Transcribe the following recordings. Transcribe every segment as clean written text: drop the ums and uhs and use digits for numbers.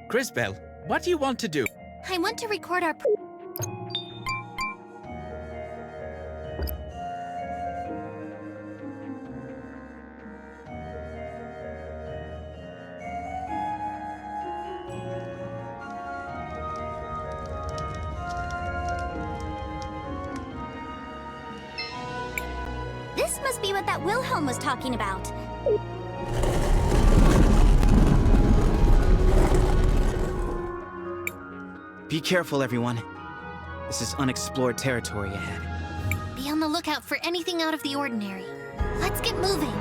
Crisbell, what do you want to do? I want to record our... This must be what that Wilhelm was talking about. Be careful, everyone. This is unexplored territory ahead. Be on the lookout for anything out of the ordinary. Let's get moving.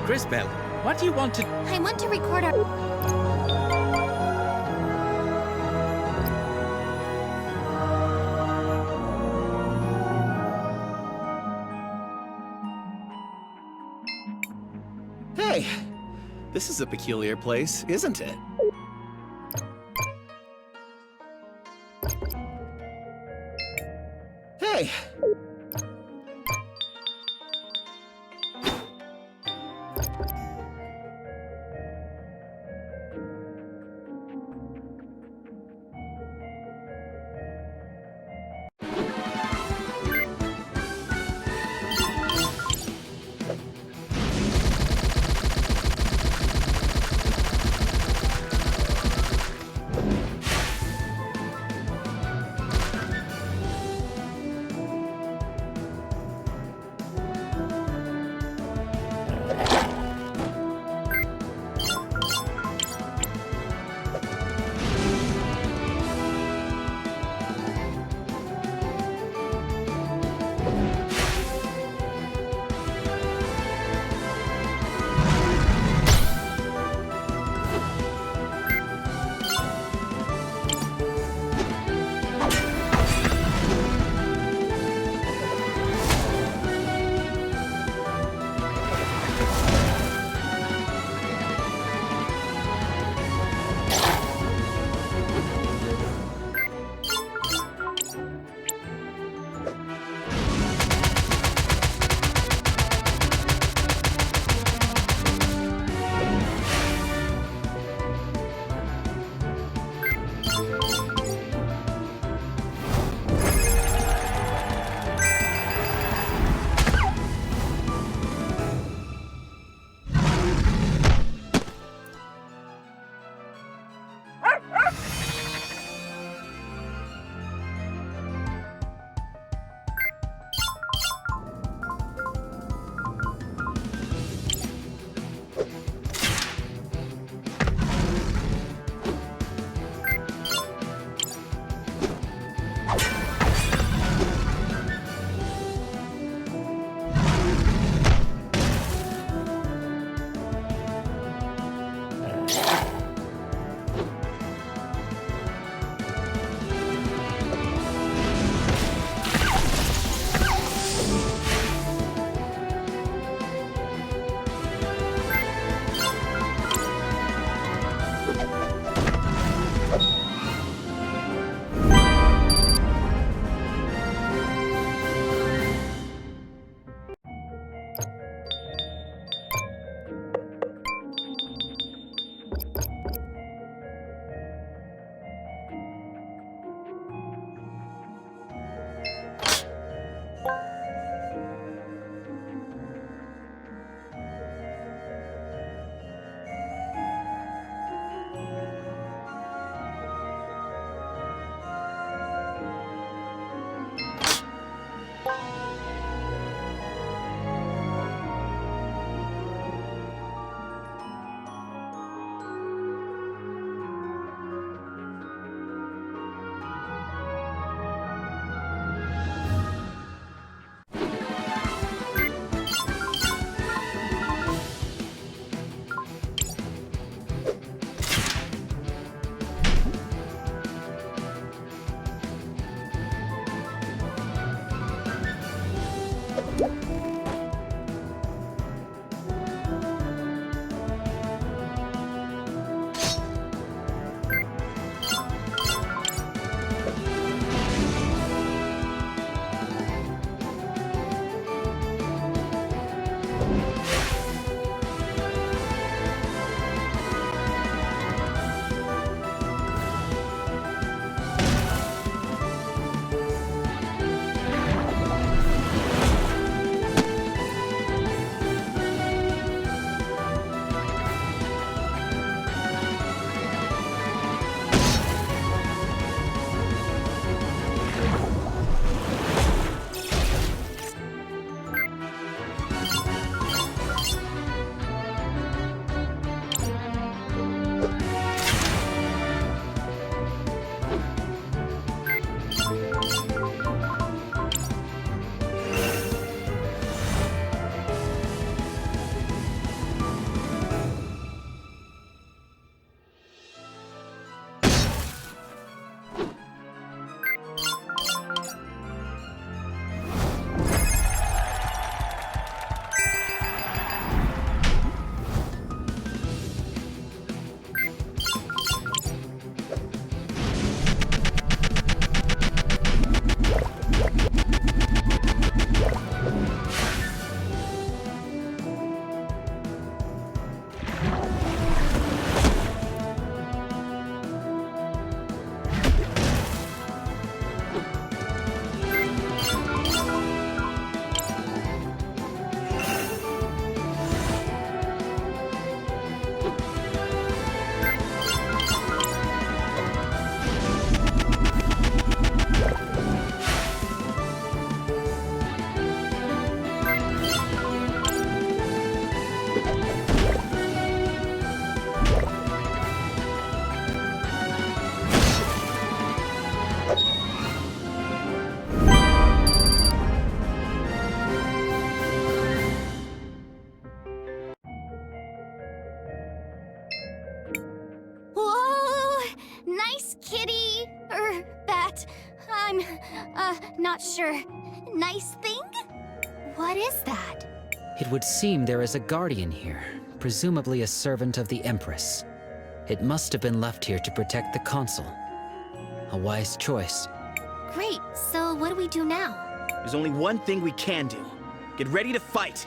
Crisbell, what do you want to... I want to record our... Hey, this is a peculiar place, isn't it? Hey! Not sure. Nice thing? What is that? It would seem there is a guardian here, presumably a servant of the Empress. It must have been left here to protect the consul. A wise choice. Great, so what do we do now? There's only one thing we can do. Get ready to fight!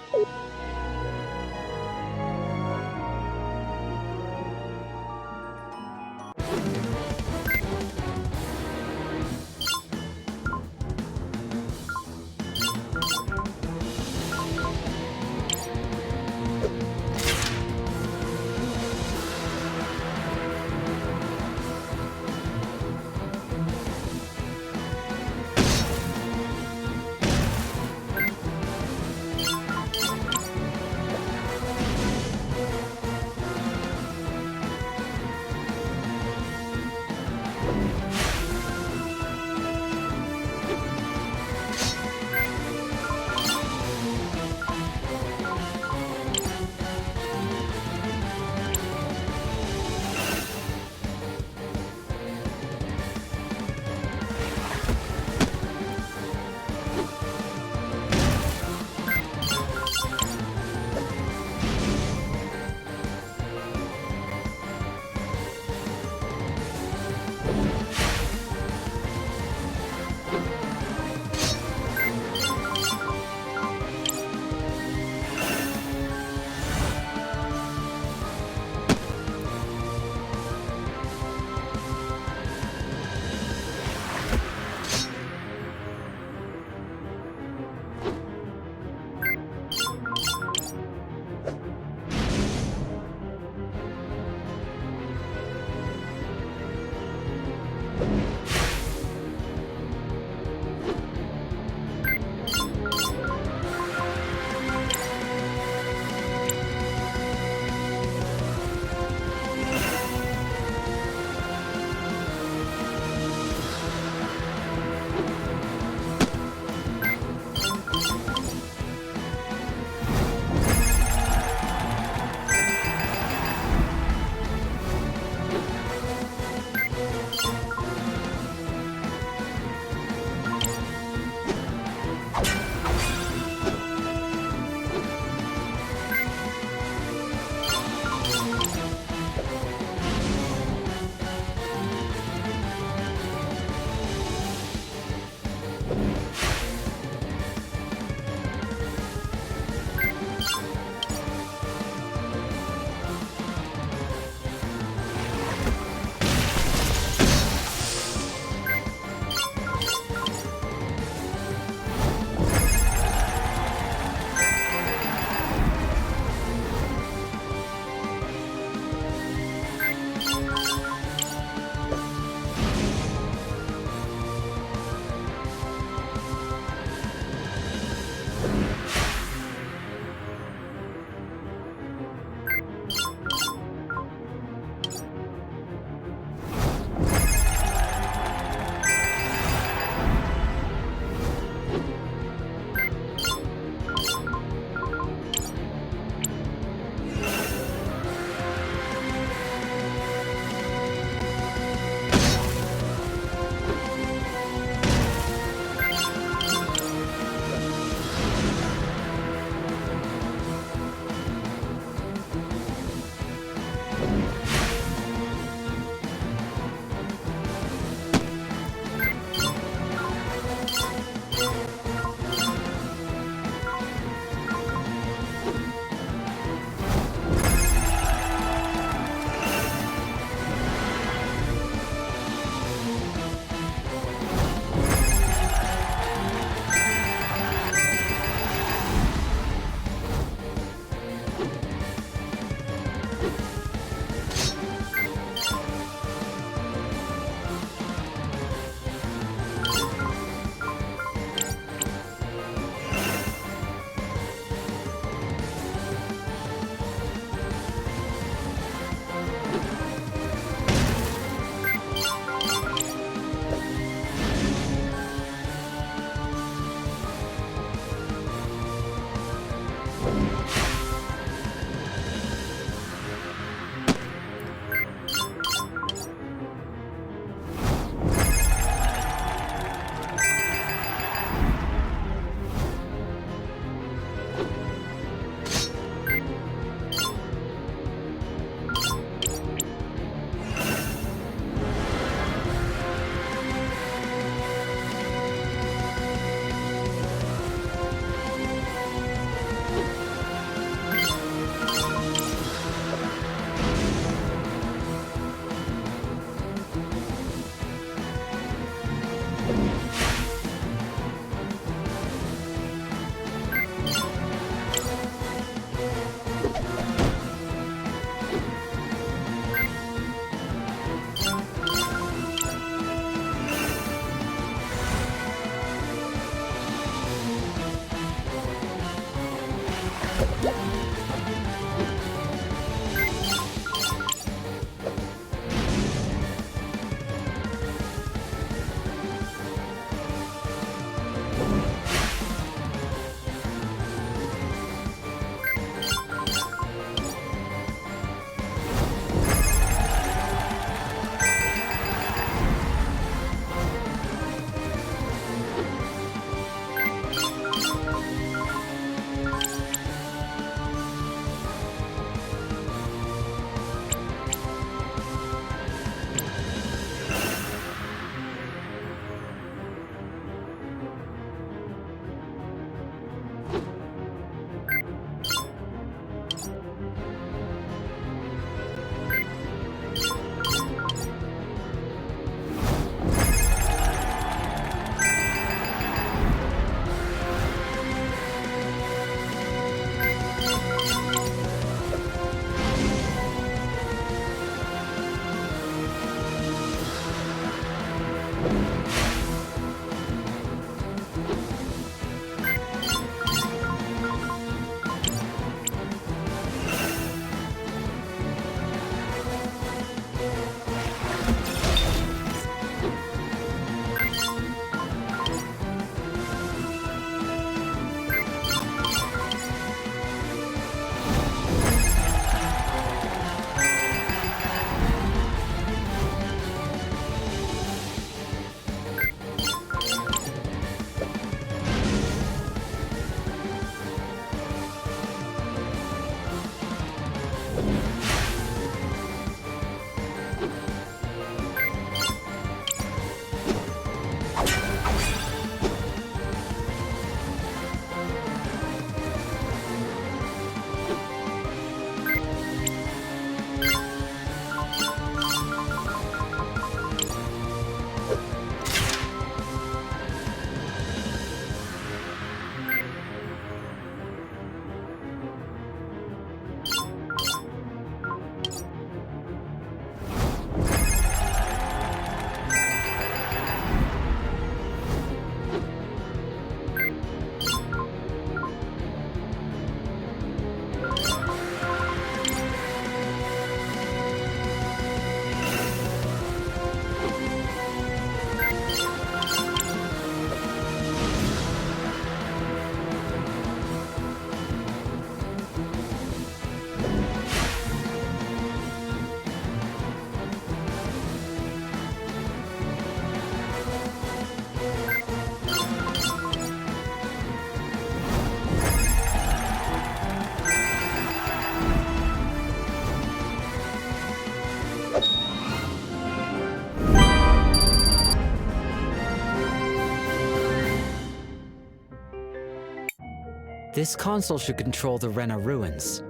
This console should control the Rena ruins.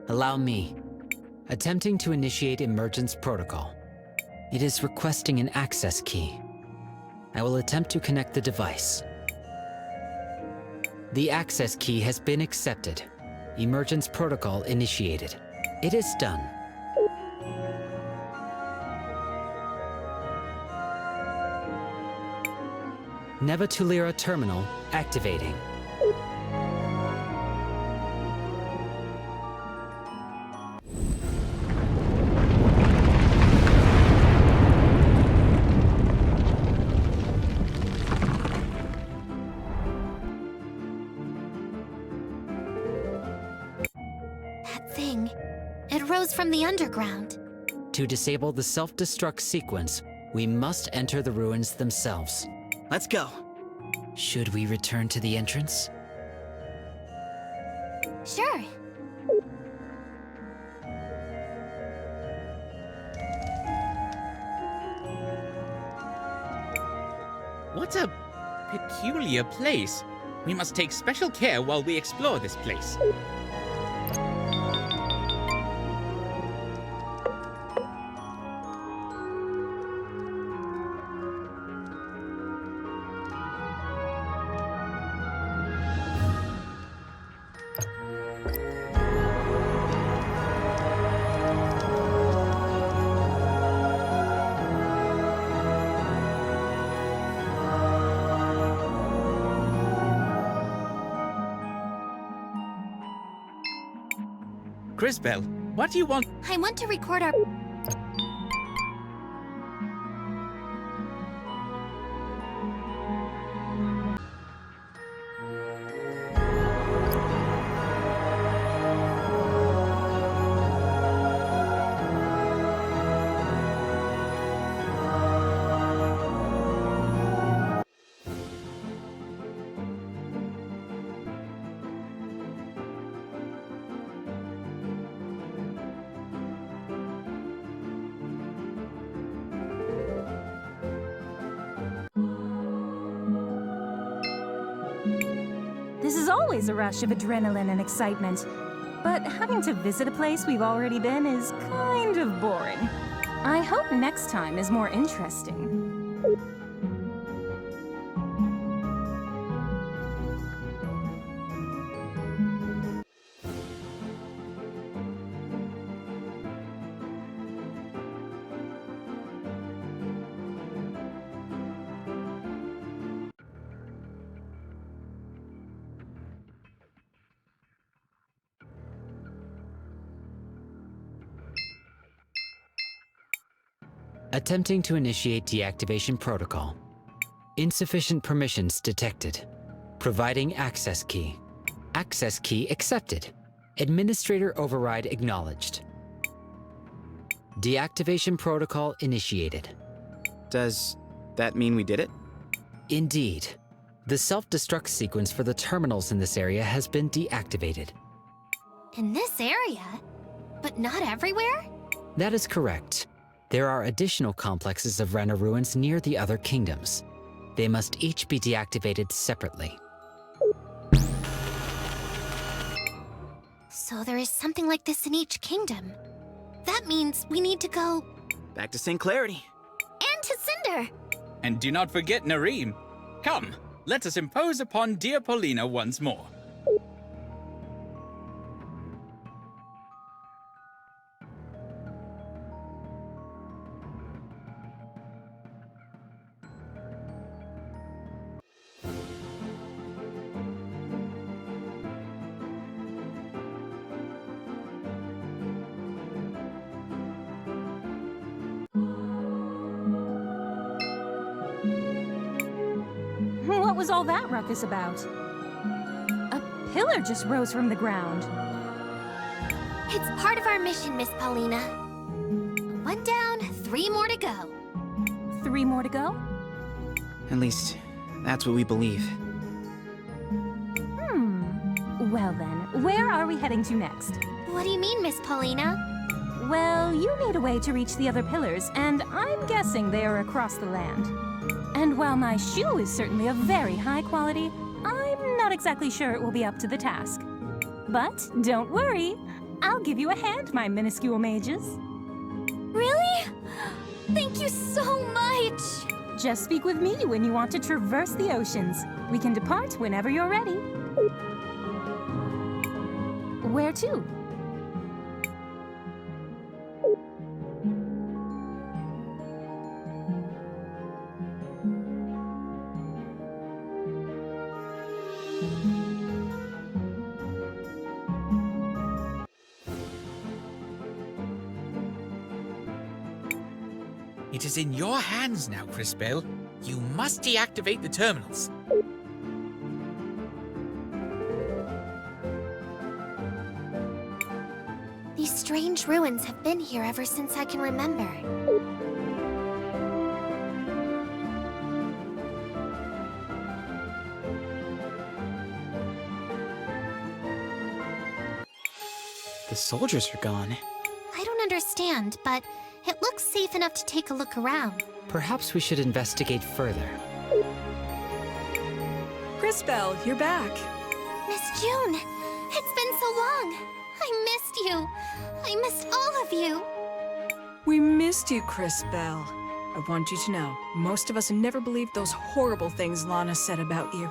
Allow me. Attempting to initiate emergence protocol. It is requesting an access key. I will attempt to connect the device. The access key has been accepted. Emergence protocol initiated. It is done. Nevatulira terminal activating. That thing, it rose from the underground. To disable the self-destruct sequence, we must enter the ruins themselves. Let's go. Should we return to the entrance? Sure. What a peculiar place. We must take special care while we explore this place. Crisbell, what do you want? I want to record our... This is always a rush of adrenaline and excitement. But having to visit a place we've already been is kind of boring. I hope next time is more interesting. Attempting to initiate deactivation protocol. Insufficient permissions detected. Providing access key. Access key accepted. Administrator override acknowledged. Deactivation protocol initiated. Does that mean we did it? Indeed. The self-destruct sequence for the terminals in this area has been deactivated. In this area? But not everywhere? That is correct. There are additional complexes of Rena ruins near the other kingdoms. They must each be deactivated separately. So there is something like this in each kingdom. That means we need to go... Back to St. Clarity. And to Cinder! And do not forget Nareem. Come, let us impose upon dear Paulina once more. What was all that ruckus about? A pillar just rose from the ground. It's part of our mission, Miss Paulina. 1 down, 3 more to go. 3 more to go? At least, that's what we believe. Well then, where are we heading to next? What do you mean, Miss Paulina? Well, you need a way to reach the other pillars, and I'm guessing they are across the land. And while my shoe is certainly of very high quality, I'm not not exactly sure it will be up to the task. But don't worry, I'll give you a hand, my minuscule mages. Really? Thank you so much! Just speak with me when you want to traverse the oceans. We can depart whenever you're ready. Where to? It is in your hands now, Crisbell. You must deactivate the terminals. These strange ruins have been here ever since I can remember. The soldiers are gone. I don't understand, but it looks safe enough to take a look around. Perhaps we should investigate further. Crisbell, you're back. Miss June, it's been so long. I missed you. I missed all of you. We missed you, Crisbell. I want you to know, most of us never believed those horrible things Lana said about you.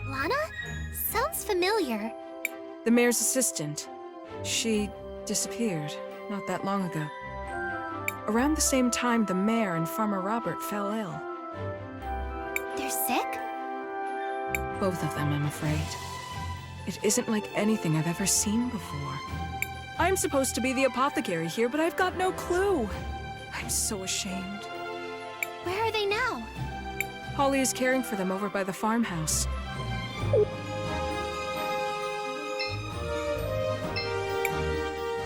Lana? Sounds familiar. The mayor's assistant. She disappeared not that long ago. Around the same time, the mayor and Farmer Robert fell ill. They're sick? Both of them, I'm afraid. It isn't like anything I've ever seen before. I'm supposed to be the apothecary here, but I've got no clue. I'm so ashamed. Where are they now? Holly is caring for them over by the farmhouse.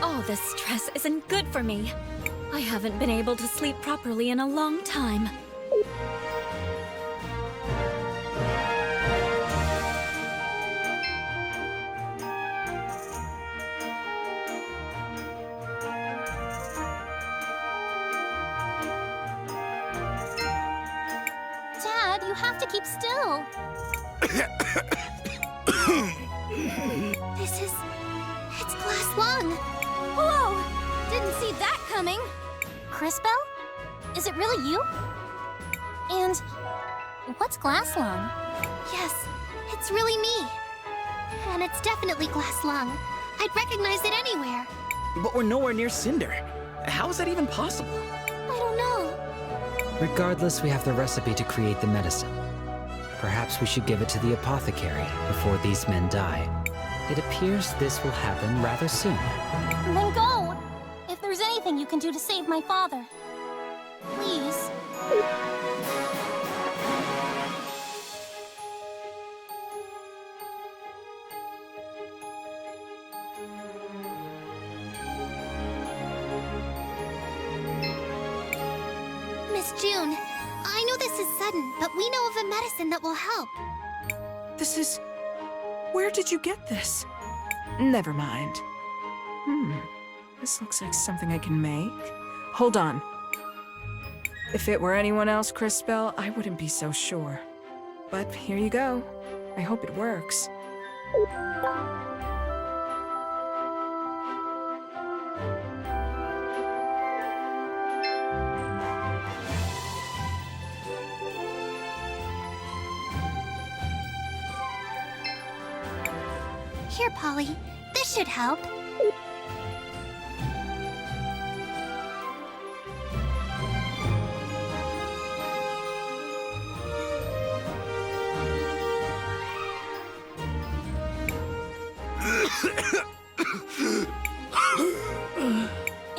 All this stress isn't good for me. I haven't been able to sleep properly in a long time. Dad, you have to keep still. It's glass lung. Whoa! Didn't see that coming. Crisbell? Is it really you? And what's glass lung? Yes, it's really me. And it's definitely glass lung. I'd recognize it anywhere. But we're nowhere near Cinder. How is that even possible? I don't know. Regardless, we have the recipe to create the medicine. Perhaps we should give it to the apothecary before these men die. It appears this will happen rather soon. Then go! If there's anything you can do to save my father. Please. Miss June, I know this is sudden, but we know of a medicine that will help. This is... Where did you get this? Never mind. This looks like something I can make. Hold on. If it were anyone else, Crisbell, I wouldn't be so sure. But here you go. I hope it works. Here, Polly. This should help.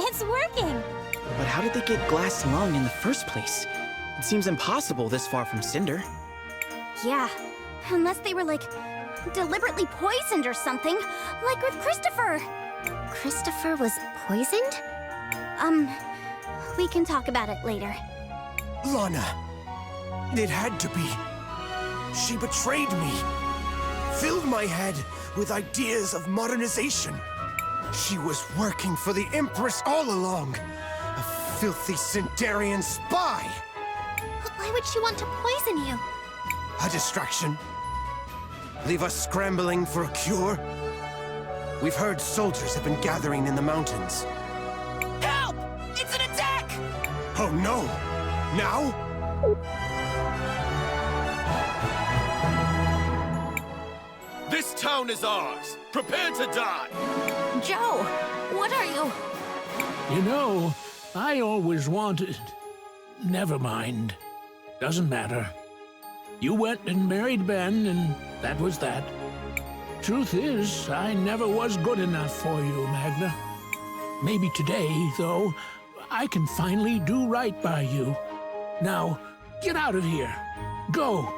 It's working! But how did they get glass lung in the first place? It seems impossible this far from Cinder. Yeah, unless they were, deliberately poisoned or something, like with Christopher. Christopher was poisoned? We can talk about it later. Lana, it had to be. She betrayed me, filled my head with ideas of modernization. She was working for the Empress all along, a filthy Cinderian spy. But why would she want to poison you? A distraction. Leave us scrambling for a cure? We've heard soldiers have been gathering in the mountains. Help! It's an attack! Oh no! Now? This town is ours! Prepare to die! Joe, what are you... You know, I always wanted... Never mind. Doesn't matter. You went and married Ben, and that was that. Truth is, I never was good enough for you, Magna. Maybe today, though, I can finally do right by you. Now, get out of here. Go.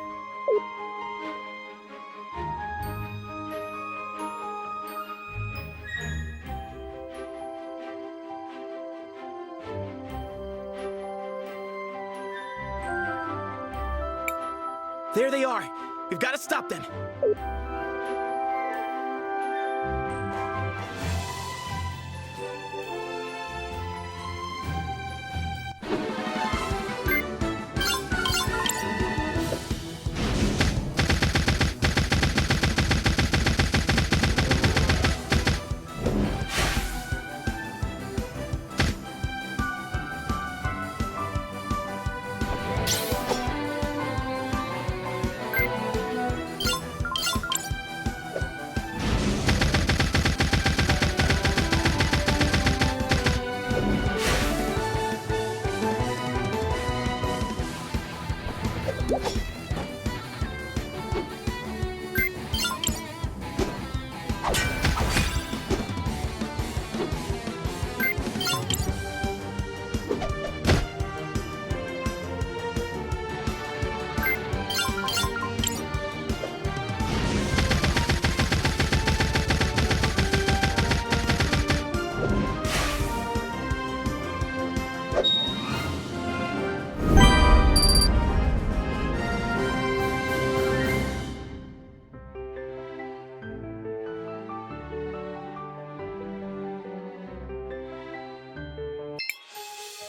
There they are. We've got to stop them.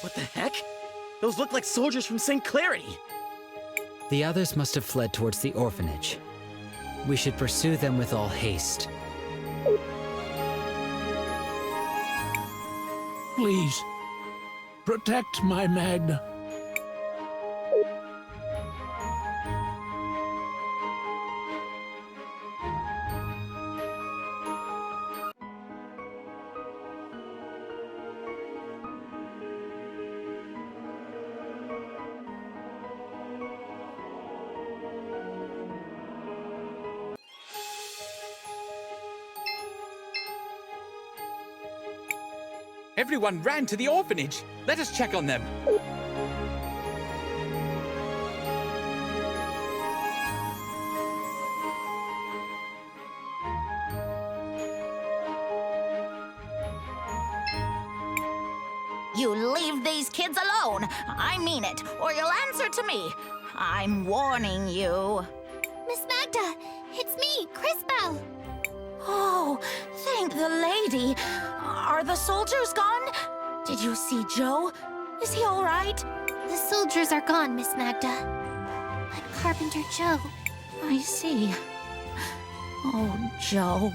What the heck? Those look like soldiers from St. Clarity. The others must have fled towards the orphanage. We should pursue them with all haste. Please, protect my Magna. Everyone ran to the orphanage. Let us check on them. You leave these kids alone. I mean it, or you'll answer to me. I'm warning you. Miss Magda, it's me, Crisbell. Oh, thank the lady. Are the soldiers gone? Did you see Joe? Is he all right? The soldiers are gone, Miss Magda. But Carpenter Joe... I see. Oh, Joe,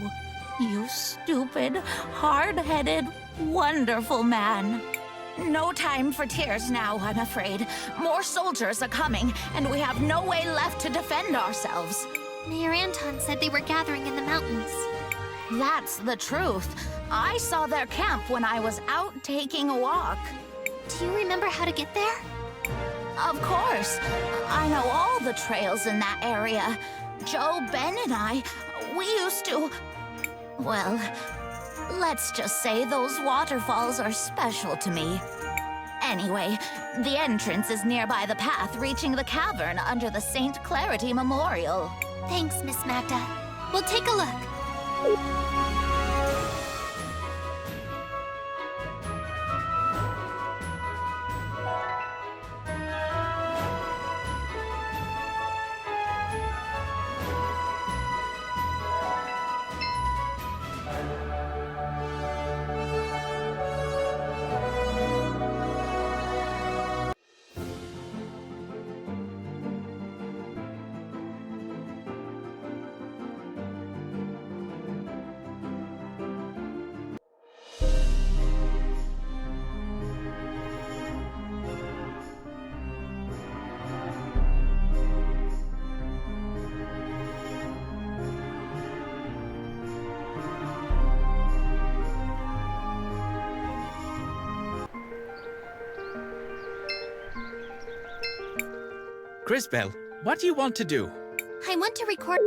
you stupid, hard-headed, wonderful man. No time for tears now, I'm afraid. More soldiers are coming, and we have no way left to defend ourselves. Mayor Anton said they were gathering in the mountains. That's the truth. I saw their camp when I was out taking a walk. Do you remember how to get there? Of course. I know all the trails in that area. Joe, Ben, and I, we used to... Well, let's just say those waterfalls are special to me. Anyway, the entrance is nearby the path reaching the cavern under the St. Clarity Memorial. Thanks, Miss Magda. We'll take a look. Crisbell, what do you want to do? I want to record.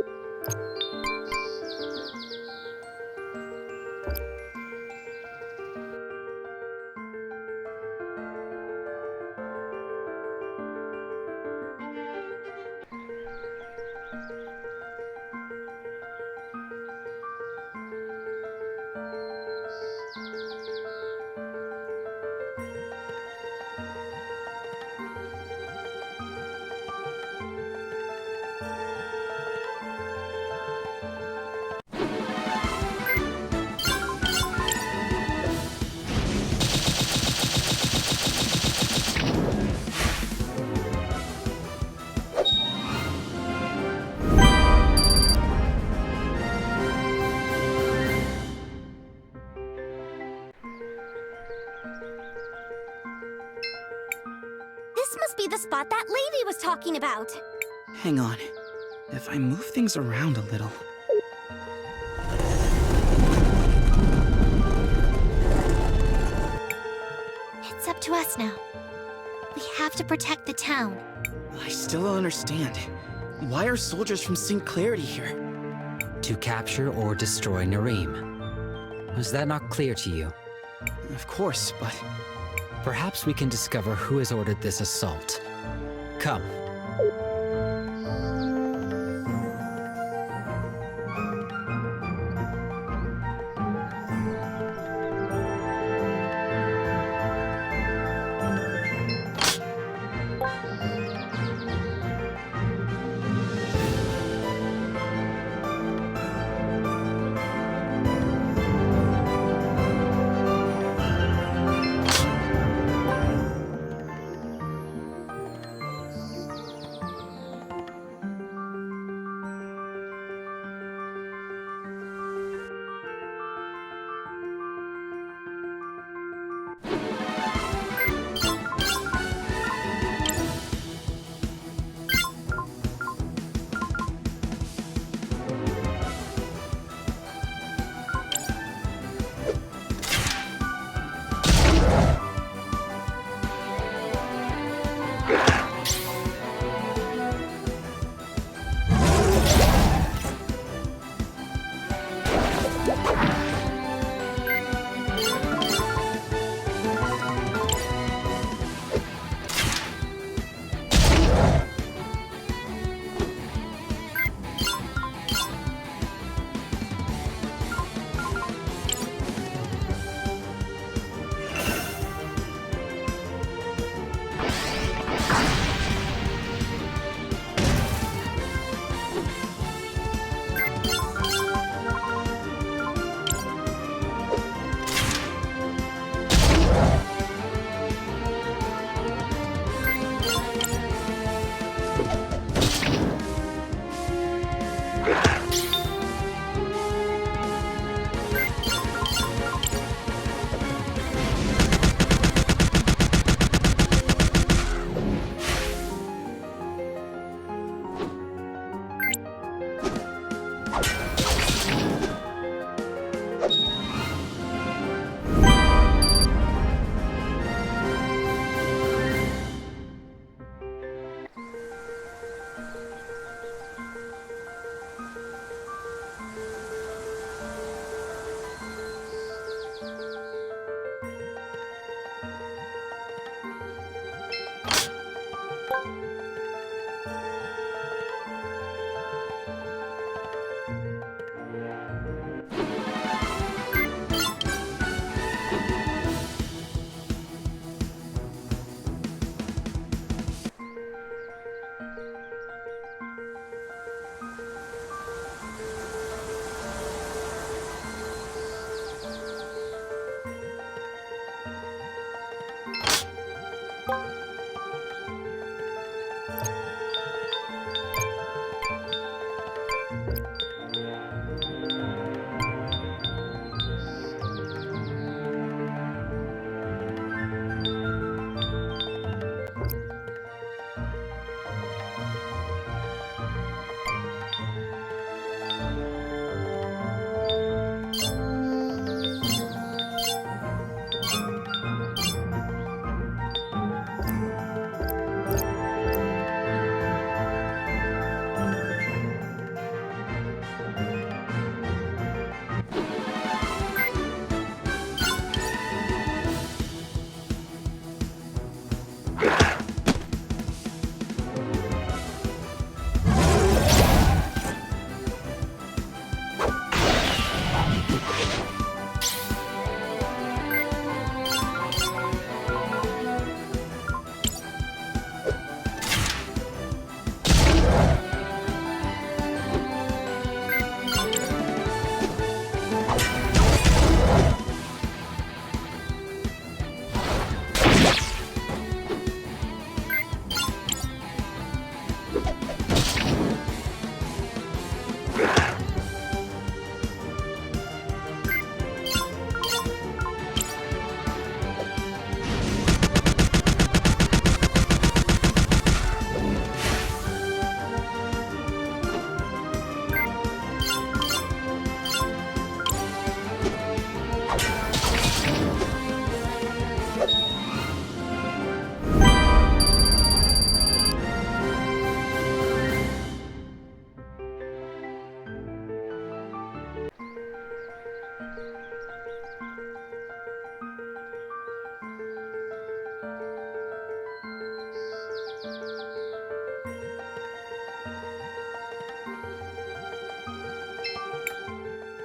This must be the spot that lady was talking about. Hang on. If I move things around a little... It's up to us now. We have to protect the town. I still don't understand. Why are soldiers from St. Clarity here? To capture or destroy Nareem. Was that not clear to you? Of course, but... Perhaps we can discover who has ordered this assault. Come.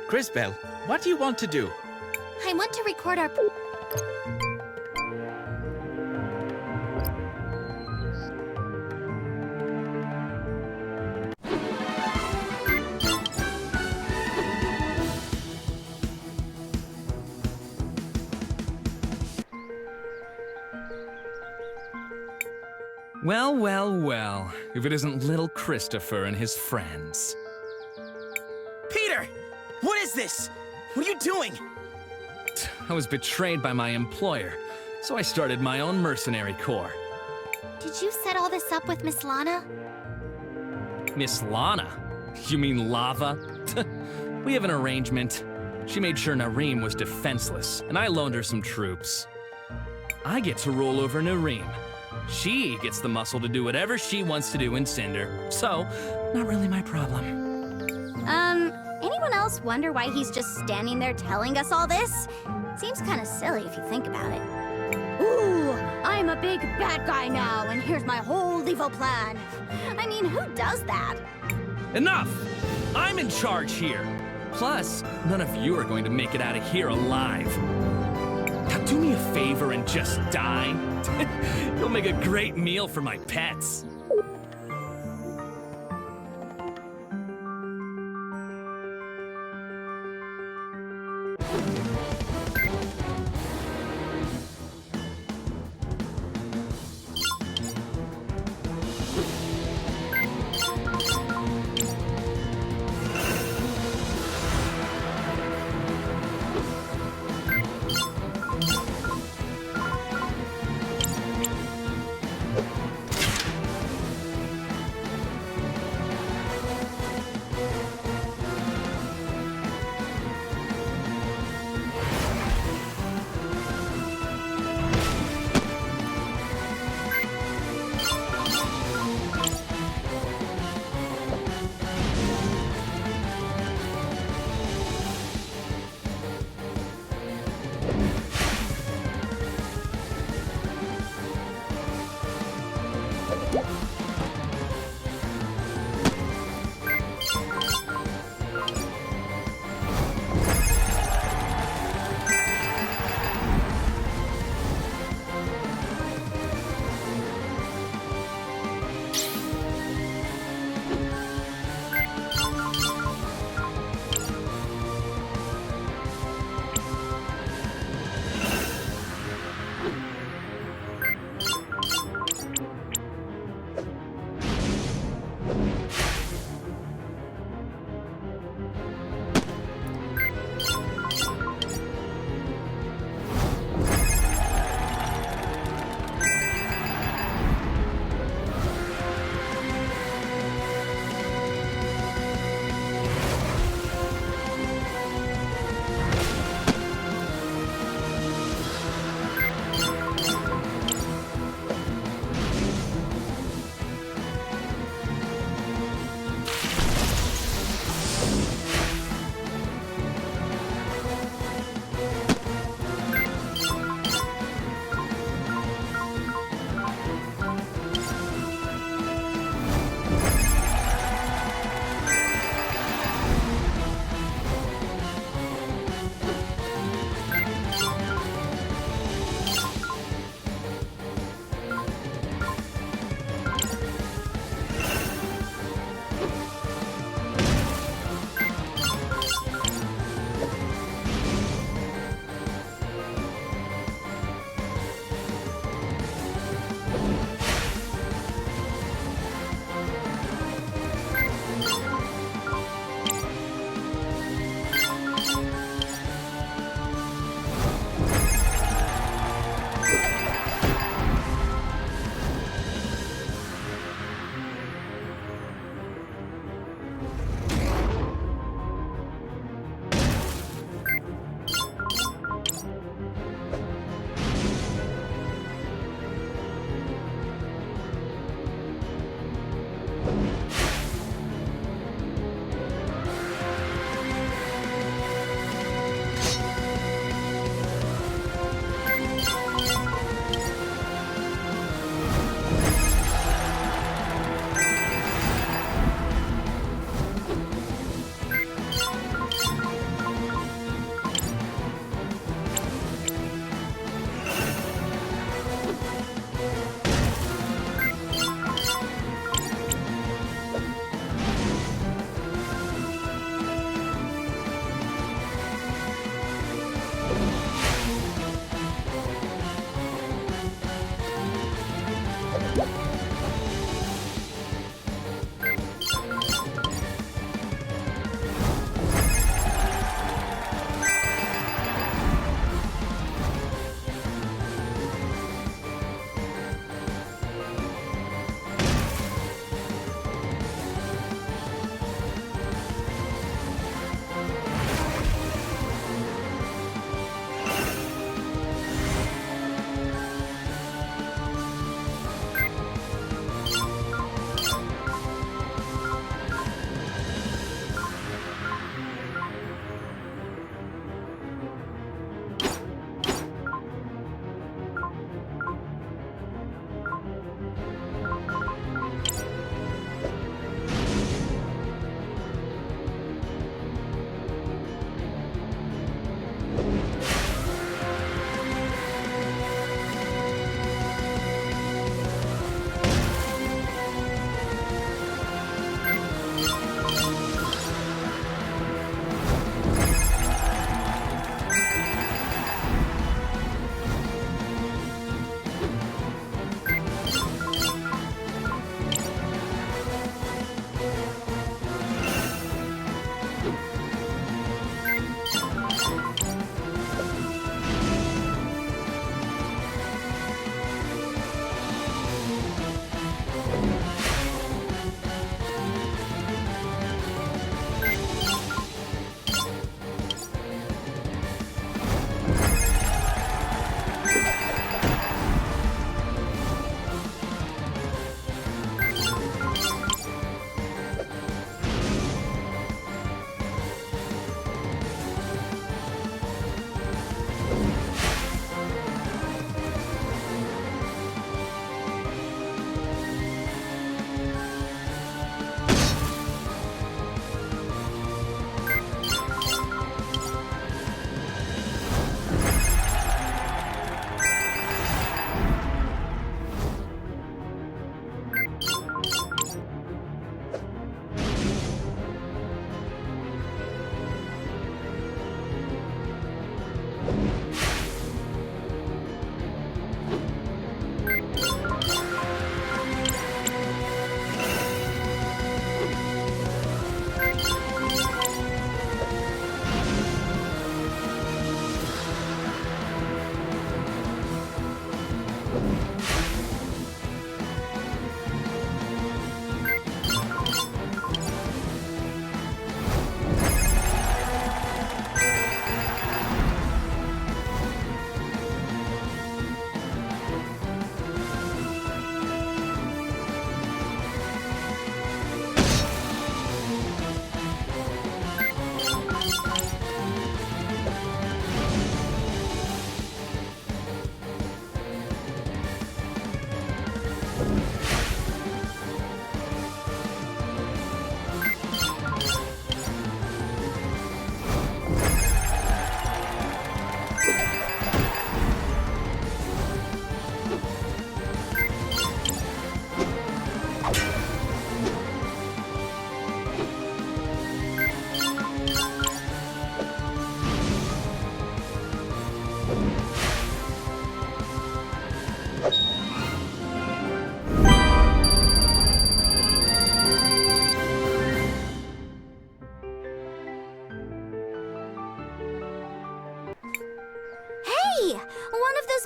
Crisbell, what do you want to do? I want to record our... Well, well, well. If it isn't little Christopher and his friends. Peter! What is this? What are you doing? I was betrayed by my employer, so I started my own mercenary corps. Did you set all this up with Miss Lana? Miss Lana? You mean Lava? We have an arrangement. She made sure Nareem was defenseless, and I loaned her some troops. I get to rule over Nareem. She gets the muscle to do whatever she wants to do in Cinder, so not really my problem. Anyone else wonder why he's just standing there telling us all this? Seems kind of silly if you think about it. Ooh, I'm a big bad guy now, and here's my whole evil plan. I mean, who does that? Enough! I'm in charge here. Plus, none of you are going to make it out of here alive. Now do me a favor and just die. You'll make a great meal for my pets.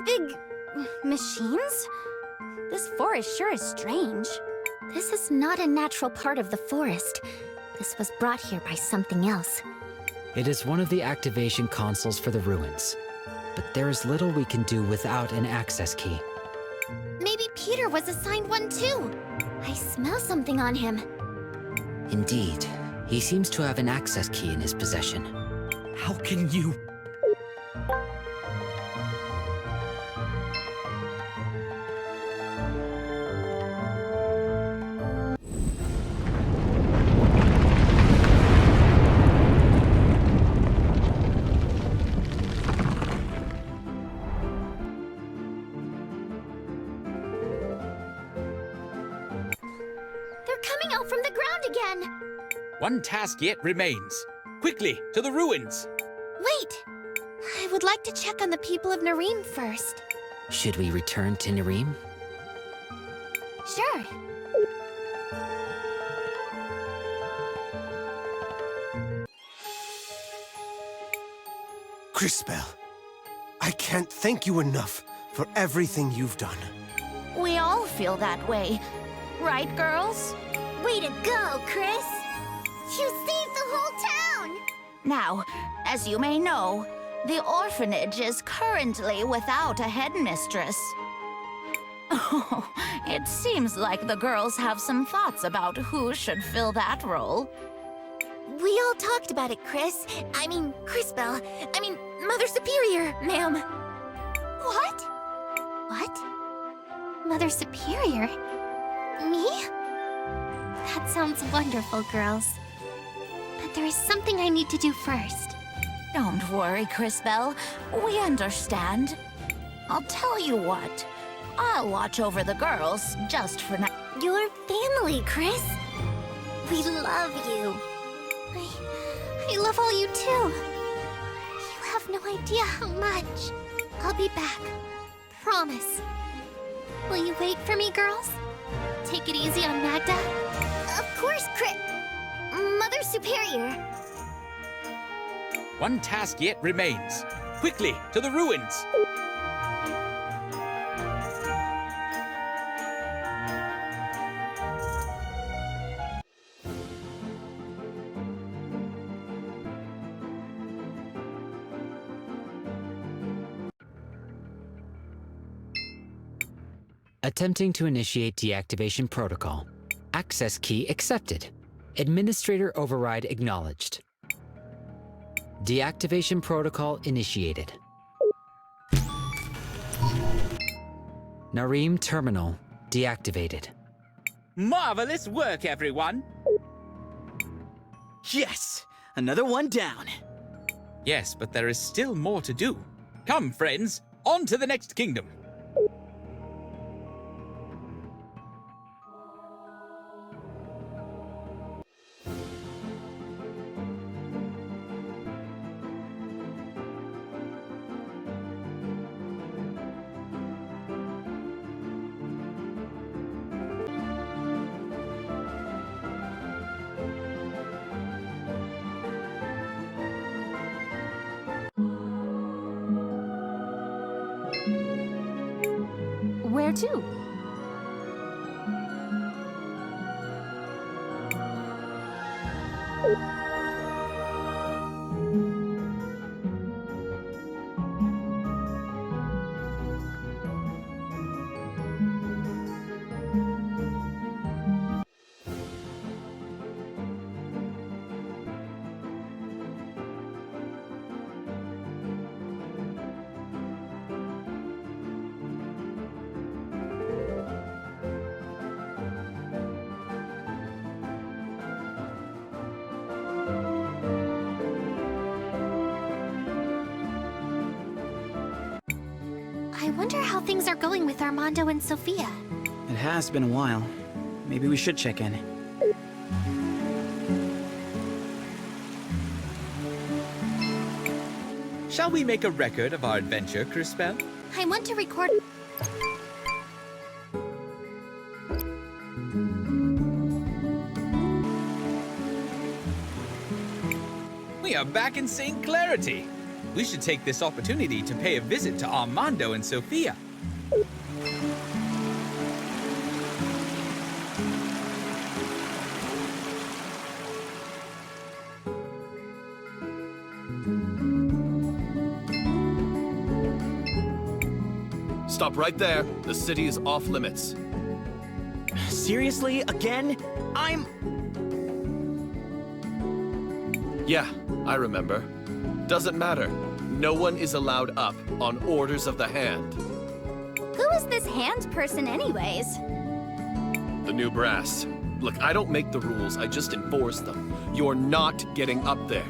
big... machines? This forest sure is strange. This is not a natural part of the forest. This was brought here by something else. It is one of the activation consoles for the ruins. But there is little we can do without an access key. Maybe Peter was assigned one too. I smell something on him. Indeed. He seems to have an access key in his possession. How can you... One task yet remains. Quickly, to the ruins! Wait! I would like to check on the people of Nareem first. Should we return to Nareem? Sure. Crisbell, I can't thank you enough for everything you've done. We all feel that way. Right, girls? Way to go, Chris! You saved the whole town! Now, as you may know, the orphanage is currently without a headmistress. Oh, it seems like the girls have some thoughts about who should fill that role. We all talked about it, Chris. Crisbell. Mother Superior, ma'am. What? What? Mother Superior? Me? That sounds wonderful, girls. But there is something I need to do first. Don't worry, Crisbell. We understand. I'll tell you what. I'll watch over the girls just for now. Your family, Chris. We love you. I love all you too. You have no idea how much. I'll be back. Promise. Will you wait for me, girls? Take it easy on Magda. Of course, Mother Superior. One task yet remains. Quickly, to the ruins! Attempting to initiate deactivation protocol. Access key accepted. Administrator override acknowledged. Deactivation protocol initiated. Narim terminal deactivated. Marvelous work, everyone! Yes! Another one down. Yes, but there is still more to do. Come, friends, on to the next kingdom. Where to? I wonder how things are going with Armando and Sophia. It has been a while. Maybe we should check in. Shall we make a record of our adventure, Crisbell? I want to record... We are back in St. Clarity. We should take this opportunity to pay a visit to Armando and Sophia. Stop right there. The city is off limits. Seriously? Again? Yeah, I remember. Doesn't matter. No one is allowed up on orders of the Hand. Who is this Hand person anyways? The new brass. Look, I don't make the rules, I just enforce them. You're not getting up there.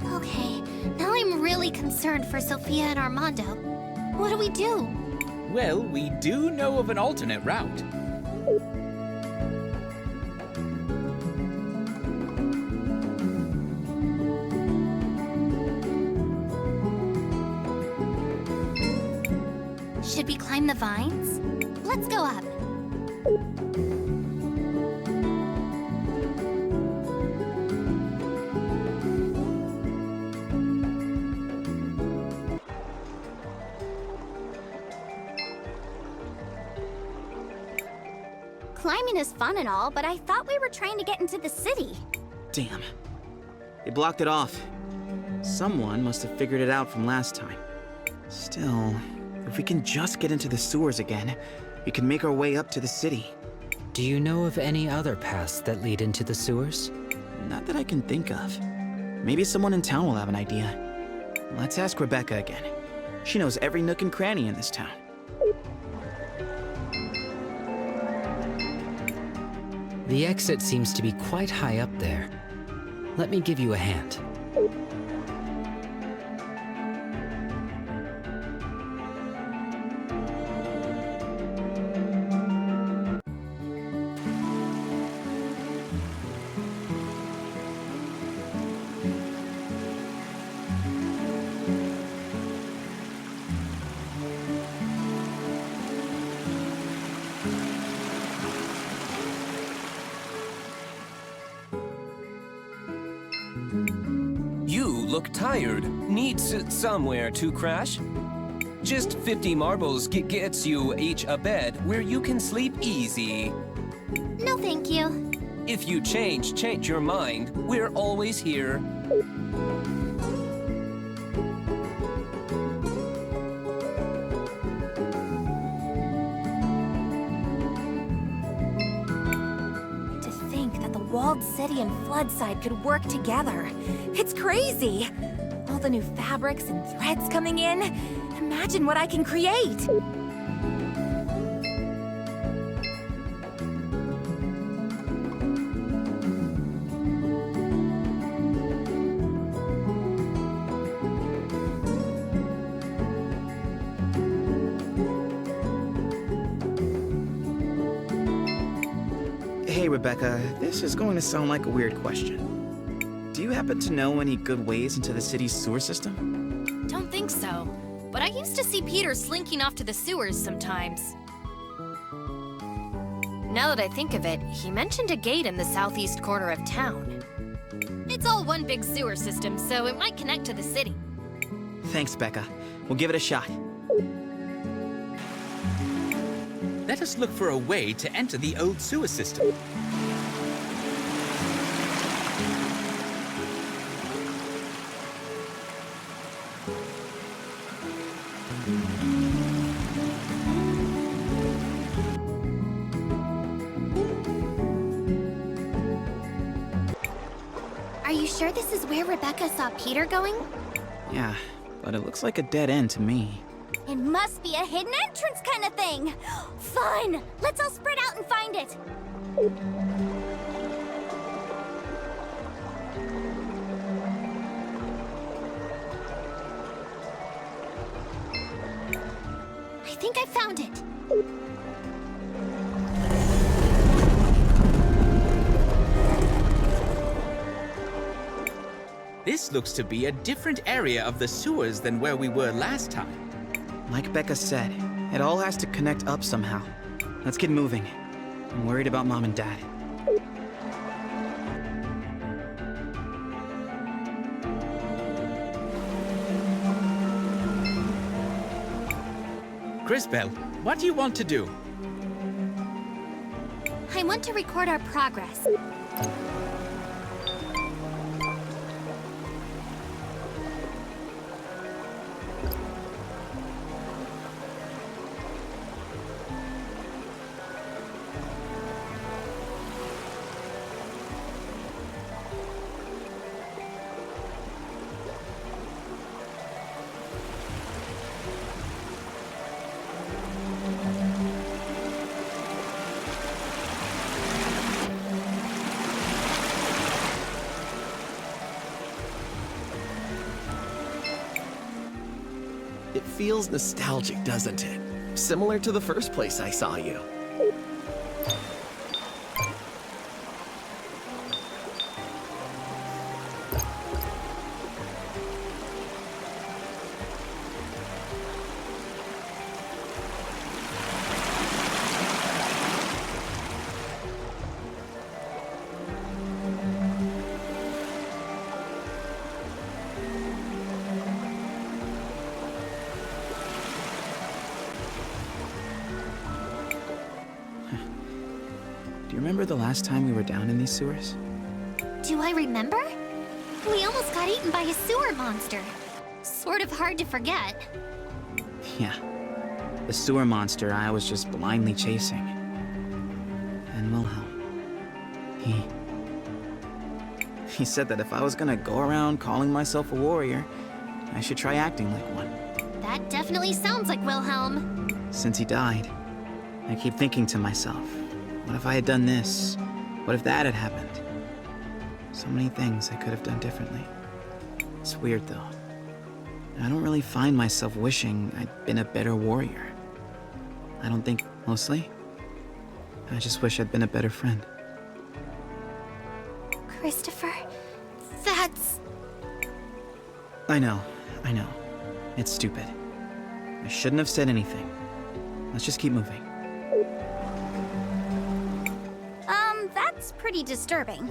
Okay, now I'm really concerned for Sophia and Armando. What do we do? Well, we do know of an alternate route. Should we climb the vines? Let's go up. climbing is fun and all, but I thought we were trying to get into the city. Damn. They blocked it off. Someone must have figured it out from last time. Still, if we can just get into the sewers again, we can make our way up to the city. Do you know of any other paths that lead into the sewers? Not that I can think of. Maybe someone in town will have an idea. Let's ask Rebecca again. She knows every nook and cranny in this town. The exit seems to be quite high up there. Let me give you a hand. Look tired. Needs somewhere to crash? Just 50 marbles gets you each a bed where you can sleep easy. No, thank you. If you change your mind, we're always here. Walled City and Floodside could work together. It's crazy! All the new fabrics and threads coming in. Imagine what I can create! Hey, Rebecca, this is going to sound like a weird question. Do you happen to know any good ways into the city's sewer system? Don't think so, but I used to see Peter slinking off to the sewers sometimes. Now that I think of it, he mentioned a gate in the southeast corner of town. It's all one big sewer system, so it might connect to the city. Thanks, Becca. We'll give it a shot. Let us look for a way to enter the old sewer system. Are you sure this is where Rebecca saw Peter going? Yeah, but it looks like a dead end to me. It must be a hidden entrance kind of thing! Fun! Let's all spread out and find it! I think I found it! This looks to be a different area of the sewers than where we were last time. Like Becca said, it all has to connect up somehow. Let's get moving. I'm worried about Mom and Dad. Crisbell, what do you want to do? I want to record our progress. It feels nostalgic, doesn't it? Similar to the first place I saw you. Do you remember the last time we were down in these sewers? Do I remember? We almost got eaten by a sewer monster. Sort of hard to forget. Yeah. The sewer monster I was just blindly chasing. And Wilhelm. He said that if I was gonna go around calling myself a warrior, I should try acting like one. That definitely sounds like Wilhelm. Since he died, I keep thinking to myself, what if I had done this? What if that had happened? So many things I could have done differently. It's weird though. I don't really find myself wishing I'd been a better warrior. I don't think, mostly. I just wish I'd been a better friend. Christopher, that's... I know. It's stupid. I shouldn't have said anything. Let's just keep moving. That's pretty disturbing.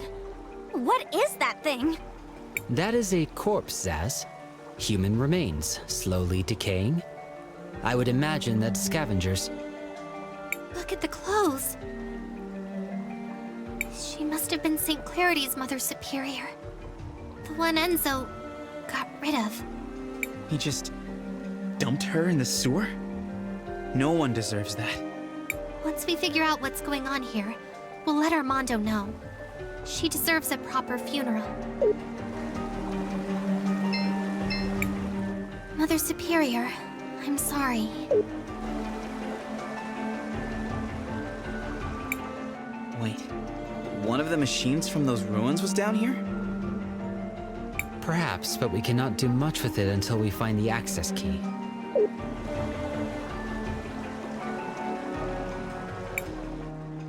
What is that thing? That is a corpse, Zaz. Human remains, slowly decaying. I would imagine that scavengers... Look at the clothes. She must have been St. Clarity's Mother Superior. The one Enzo got rid of. He just dumped her in the sewer? No one deserves that. Once we figure out what's going on here, we'll let Armando know. She deserves a proper funeral. Mother Superior, I'm sorry. Wait, one of the machines from those ruins was down here? Perhaps, but we cannot do much with it until we find the access key.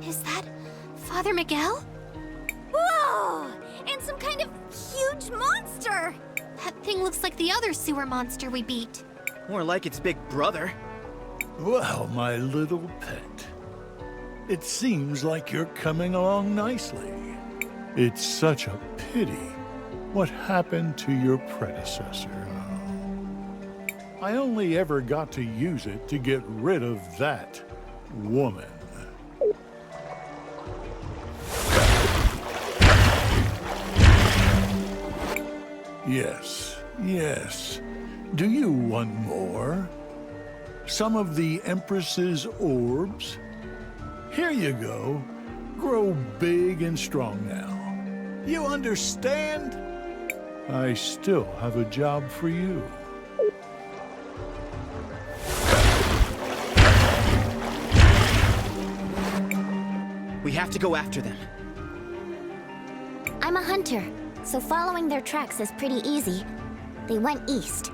Is that Father Miguel? Whoa! And some kind of huge monster! That thing looks like the other sewer monster we beat. More like its big brother. Well, my little pet. It seems like you're coming along nicely. It's such a pity what happened to your predecessor. I only ever got to use it to get rid of that woman. Yes. Do you want more? Some of the Empress's orbs? Here you go. Grow big and strong now. You understand? I still have a job for you. We have to go after them. I'm a hunter, so following their tracks is pretty easy. They went east.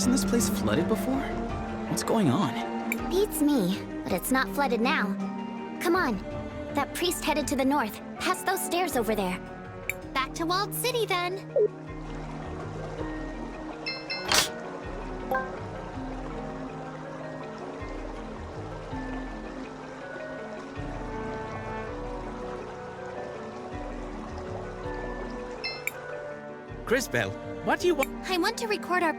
Wasn't this place flooded before? What's going on? Beats me, but it's not flooded now. Come on. That priest headed to the north, past those stairs over there. Back to Walled City, then. Crisbell, what do you want? I want to record our...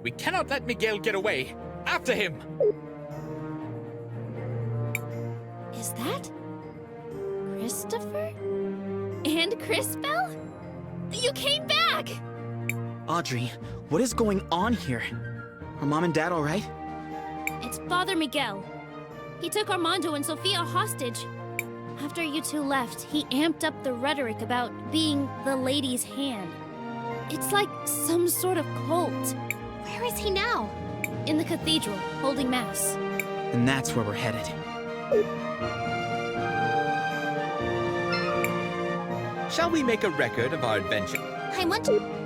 We cannot let Miguel get away. After him! Is that... Christopher? And Crisbell? You came back! Audrey, what is going on here? Are Mom and Dad all right? It's Father Miguel. He took Armando and Sofia hostage. After you two left, he amped up the rhetoric about being the lady's hand. It's like some sort of cult. Where is he now? In the cathedral, holding mass. And that's where we're headed. Shall we make a record of our adventure? I want to...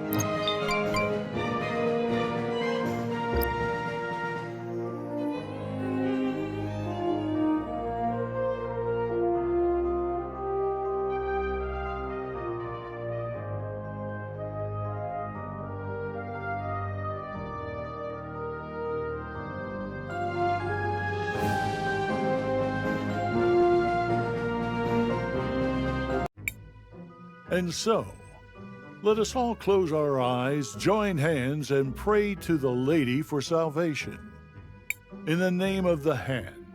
And so, let us all close our eyes, join hands, and pray to the Lady for salvation. In the name of the Hand.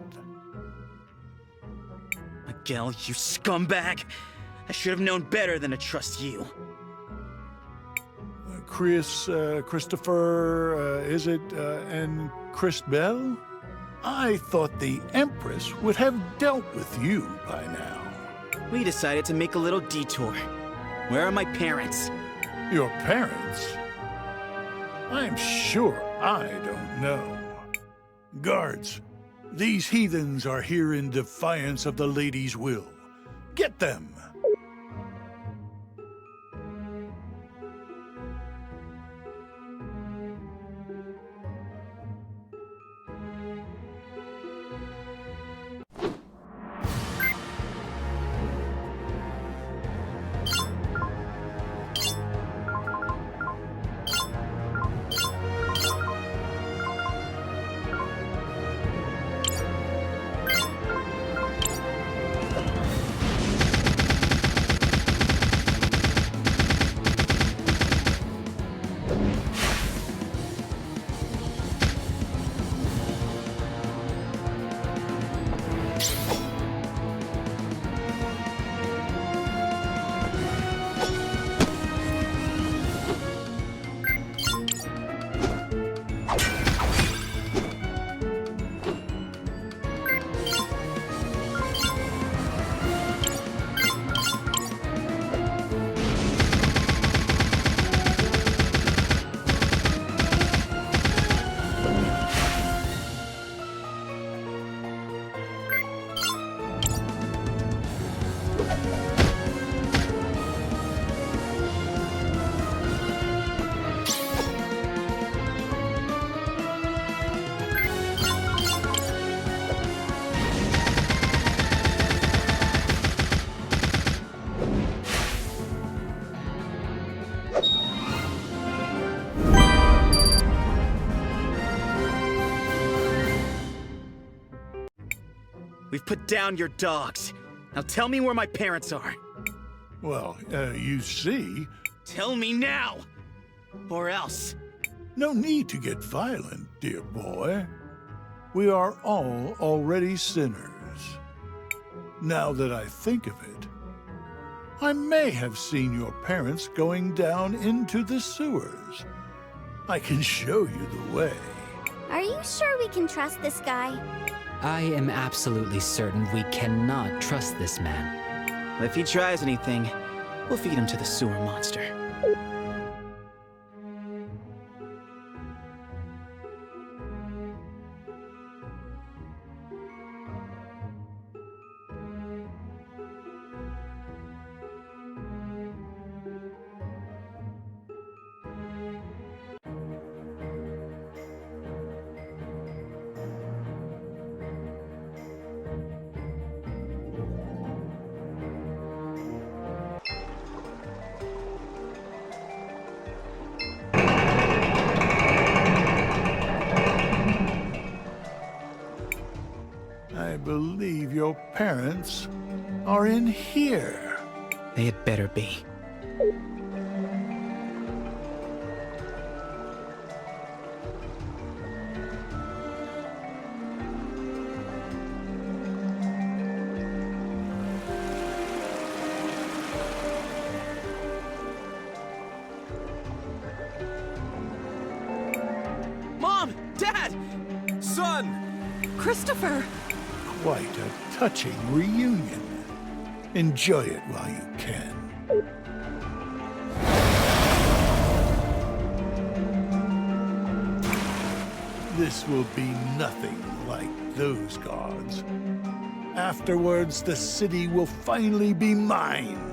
Miguel, you scumbag! I should have known better than to trust you. Christopher, is it, and Crisbell? I thought the Empress would have dealt with you by now. We decided to make a little detour. Where are my parents? Your parents? I'm sure I don't know. Guards, these heathens are here in defiance of the lady's will. Get them! We've put down your dogs. Now tell me where my parents are. Well, you see... Tell me now! Or else. No need to get violent, dear boy. We are all already sinners. Now that I think of it, I may have seen your parents going down into the sewers. I can show you the way. Are you sure we can trust this guy? I am absolutely certain we cannot trust this man. If he tries anything, we'll feed him to the sewer monster. I believe your parents are in here. They had better be. Mom! Dad! Son! Christopher! Quite a touching reunion. Enjoy it while you can. This will be nothing like those gods. Afterwards, the city will finally be mine.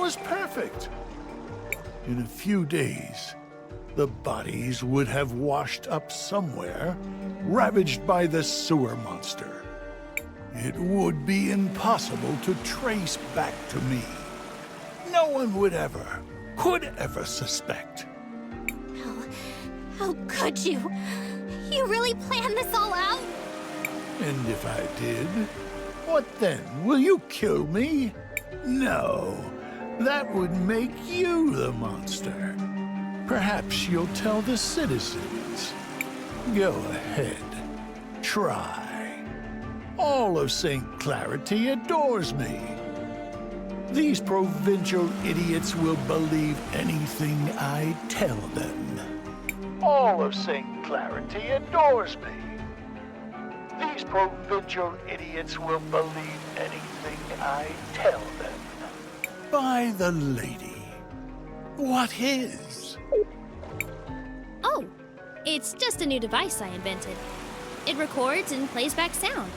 was perfect. In a few days, the bodies would have washed up somewhere, ravaged by the sewer monster. It would be impossible to trace back to me. No one could ever suspect. How could you? You really planned this all out? And if I did, what then? Will you kill me? No, that would make you the monster. Perhaps you'll tell the citizens. Go ahead. Try. All of St. Clarity adores me. These provincial idiots will believe anything I tell them. All of St. Clarity adores me. These provincial idiots will believe anything I tell them. By the lady. What is? Oh, it's just a new device I invented. It records and plays back sound.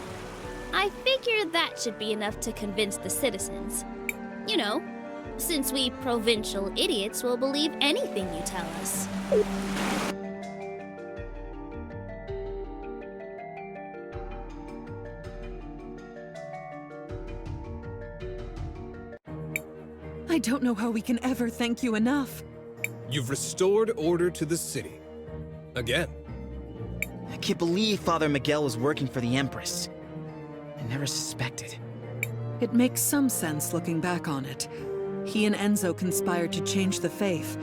I figure that should be enough to convince the citizens. You know, since we provincial idiots will believe anything you tell us. I don't know how we can ever thank you enough. You've restored order to the city. Again. I can't believe Father Miguel was working for the Empress. I never suspected. It makes some sense looking back on it. He and Enzo conspired to change the faith.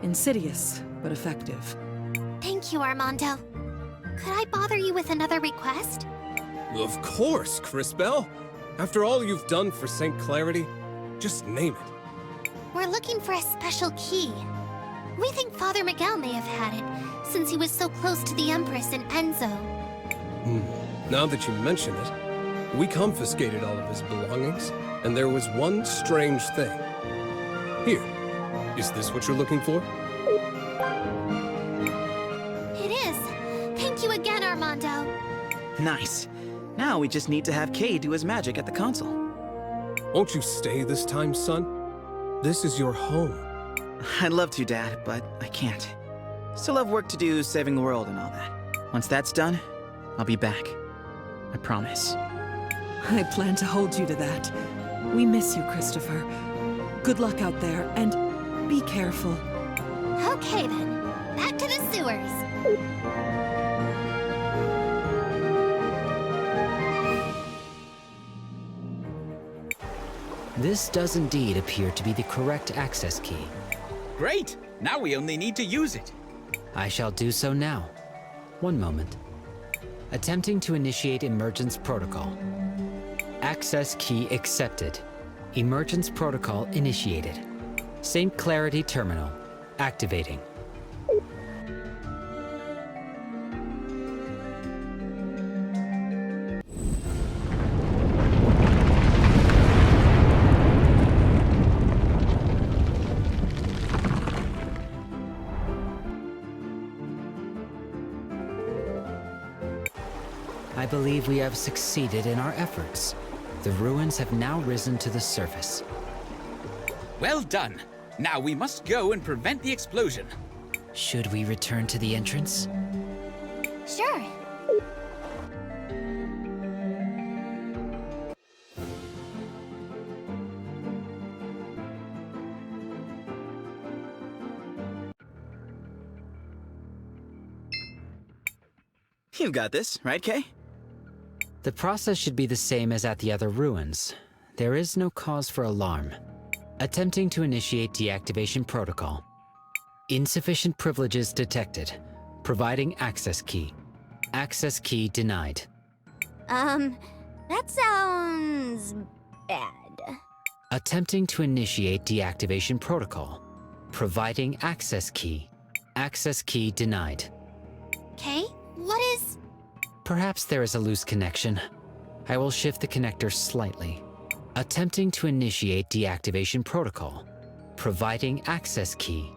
Insidious, but effective. Thank you, Armando. Could I bother you with another request? Of course, Crisbell. After all you've done for St. Clarity, just name it. We're looking for a special key. We think Father Miguel may have had it, since he was so close to the Empress and Enzo. Now that you mention it, we confiscated all of his belongings, and there was one strange thing. Here, is this what you're looking for? It is. Thank you again, Armando. Nice. Now we just need to have Kay do his magic at the console. Won't you stay this time, son? This is your home. I'd love to, Dad, but I can't. Still have work to do saving the world and all that. Once that's done, I'll be back. I promise. I plan to hold you to that. We miss you, Christopher. Good luck out there, and be careful. Okay then, back to the sewers. This does indeed appear to be the correct access key. Great! Now we only need to use it. I shall do so now. One moment. Attempting to initiate emergence protocol. Access key accepted. Emergence protocol initiated. St. Clarity terminal activating. I believe we have succeeded in our efforts. The ruins have now risen to the surface. Well done. Now we must go and prevent the explosion. Should we return to the entrance? Sure. You've got this, right, Kay? The process should be the same as at the other ruins. There is no cause for alarm. Attempting to initiate deactivation protocol. Insufficient privileges detected. Providing access key. Access key denied. That sounds bad. Attempting to initiate deactivation protocol. Providing access key. Access key denied. Okay, what is... Perhaps there is a loose connection. I will shift the connector slightly. Attempting to initiate deactivation protocol. Providing access key.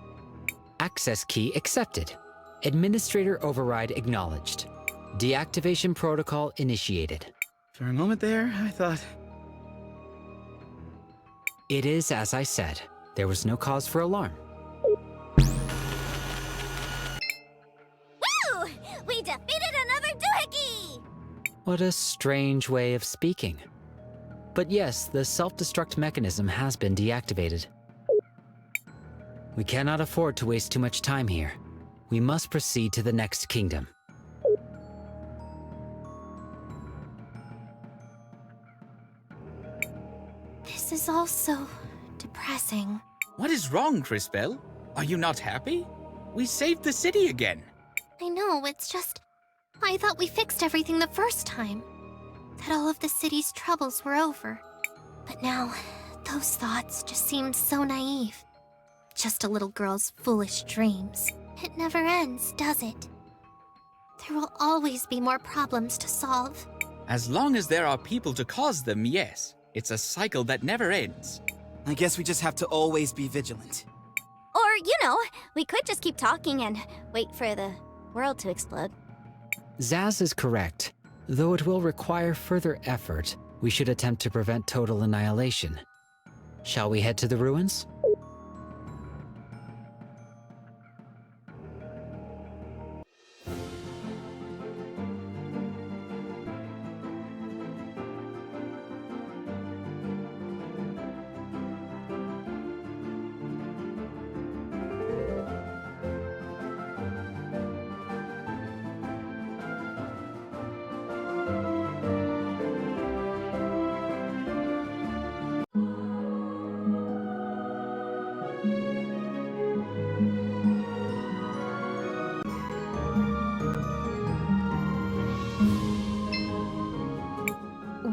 Access key accepted. Administrator override acknowledged. Deactivation protocol initiated. For a moment there, I thought... It is as I said. There was no cause for alarm. Woo! We defeated another doohickey! What a strange way of speaking. But yes, the self-destruct mechanism has been deactivated. We cannot afford to waste too much time here. We must proceed to the next kingdom. This is all so depressing. What is wrong, Crisbell? Are you not happy? We saved the city again. I know, it's just... I thought we fixed everything the first time. That all of the city's troubles were over. But now, those thoughts just seemed so naive. Just a little girl's foolish dreams. It never ends, does it? There will always be more problems to solve. As long as there are people to cause them, yes. It's a cycle that never ends. I guess we just have to always be vigilant. Or, you know, we could just keep talking and wait for the world to explode. Zaz is correct. Though it will require further effort, we should attempt to prevent total annihilation. Shall we head to the ruins?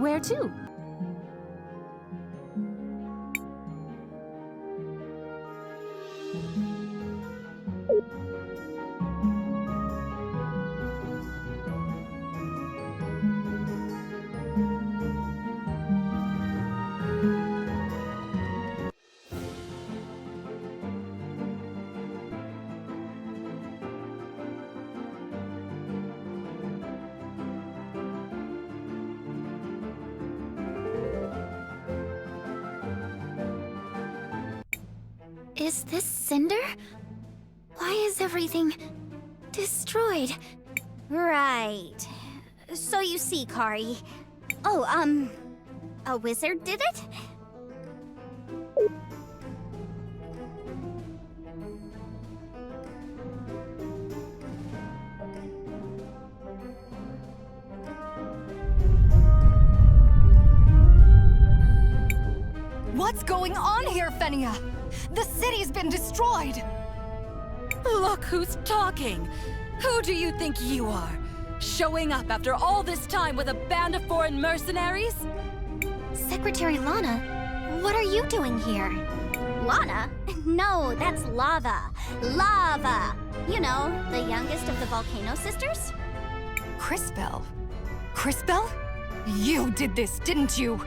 Where to? Is this Cinder? Why is everything destroyed? Right. So you see, Kari. Oh, a wizard did it? What's going on here, Fenia? The city's been destroyed! Look who's talking! Who do you think you are? Showing up after all this time with a band of foreign mercenaries? Secretary Lana, what are you doing here? Lana? No, that's Lava. Lava! You know, the youngest of the Volcano Sisters? Crisbell? Crisbell? You did this, didn't you?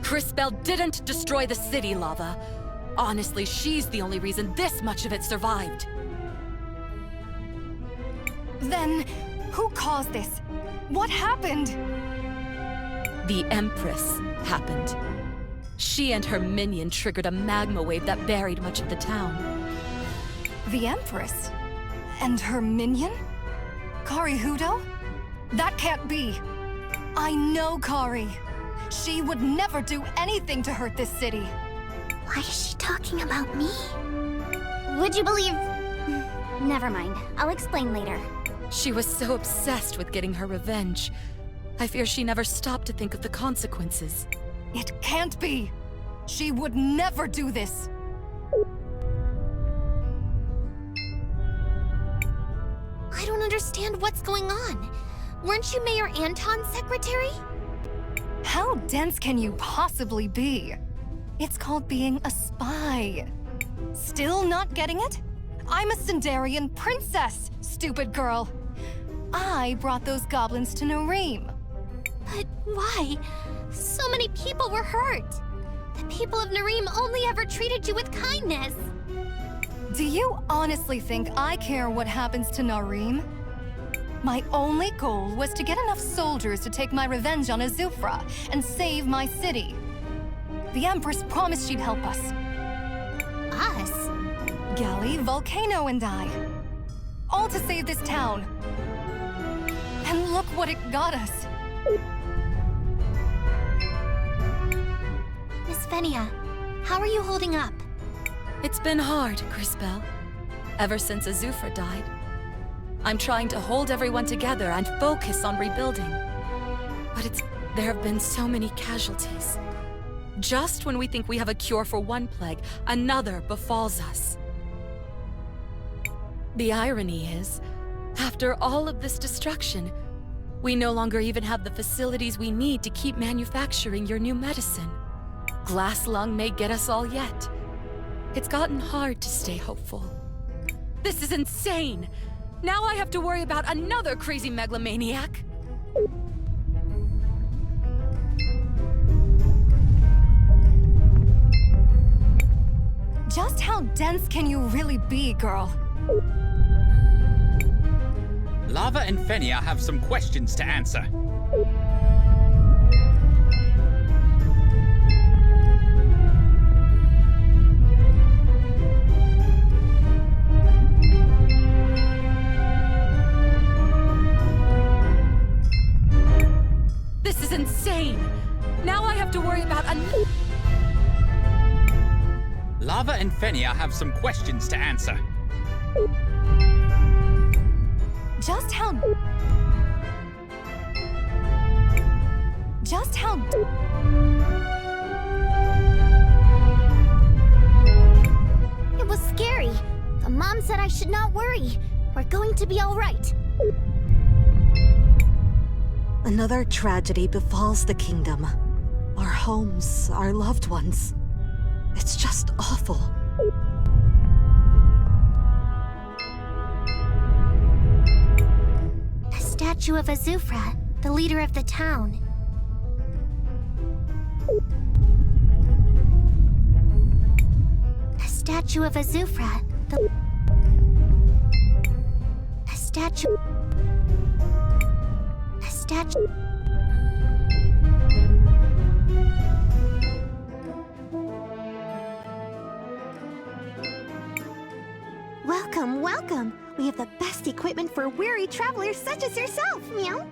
Crisbell didn't destroy the city, Lava. Honestly, she's the only reason this much of it survived. Then, who caused this? What happened? The Empress happened. She and her minion triggered a magma wave that buried much of the town. The Empress? And her minion? Kari Hudo? That can't be. I know Kari. She would never do anything to hurt this city. Why is she talking about me? Would you believe... Never mind. I'll explain later. She was so obsessed with getting her revenge. I fear she never stopped to think of the consequences. It can't be! She would never do this! I don't understand what's going on. Weren't you Mayor Anton's secretary? How dense can you possibly be? It's called being a spy. Still not getting it? I'm a Cinderian princess, stupid girl. I brought those goblins to Nareem. But why? So many people were hurt. The people of Nareem only ever treated you with kindness. Do you honestly think I care what happens to Nareem? My only goal was to get enough soldiers to take my revenge on Azufra and save my city. The Empress promised she'd help us. Us? Galley, Volcano, and I. All to save this town. And look what it got us. Miss Fenia, how are you holding up? It's been hard, Crisbell. Ever since Azufra died. I'm trying to hold everyone together and focus on rebuilding. But there have been so many casualties. Just when we think we have a cure for one plague, another befalls us. The irony is, after all of this destruction, we no longer even have the facilities we need to keep manufacturing your new medicine. Glass lung may get us all yet. It's gotten hard to stay hopeful. This is insane! Now I have to worry about another crazy megalomaniac! Just how dense can you really be, girl? Lava and Fenia have some questions to answer. This is insane! Now I have to worry about Lava and Fenia have some questions to answer. Just how... It was scary. The mom said I should not worry. We're going to be all right. Another tragedy befalls the kingdom. Our homes, our loved ones. It's just awful. A statue of Azufra, the leader of the town. A statue of Azufra, A statue... Welcome, welcome! We have the best equipment for weary travelers such as yourself, meow!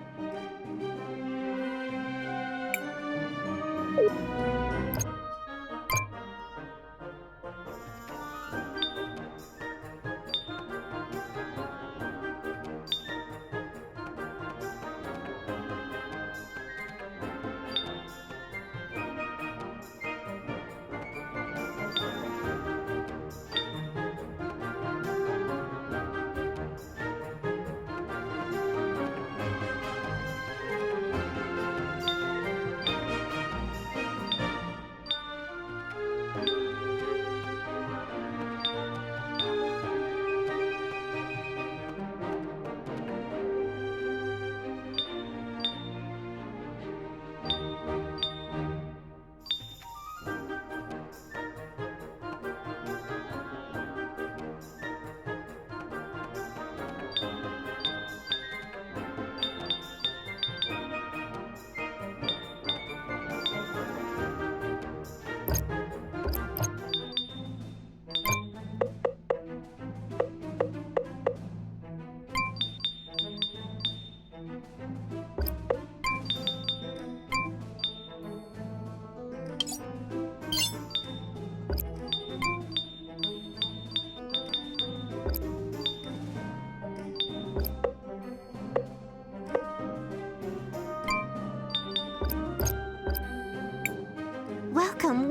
Welcome,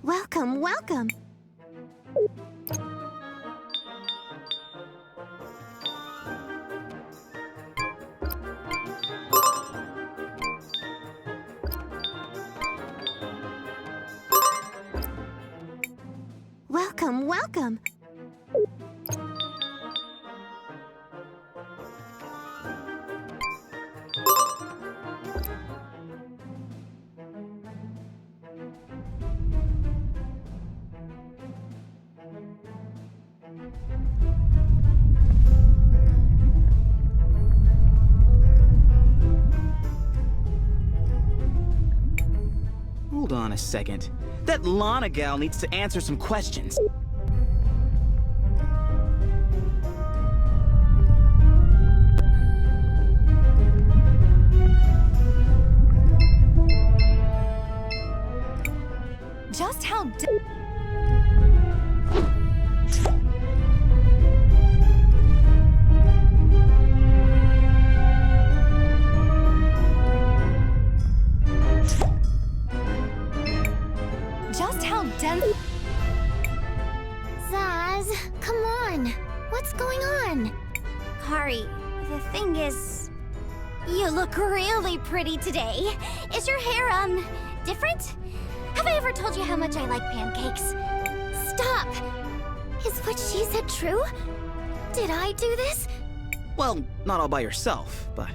welcome, welcome! Welcome, welcome! second. That Lana gal needs to answer some questions. Just how dense. Zaz, come on. What's going on? Kari, the thing is, you look really pretty today. Is your hair, different? Have I ever told you how much I like pancakes? Stop! Is what she said true? Did I do this? Well, not all by yourself, but...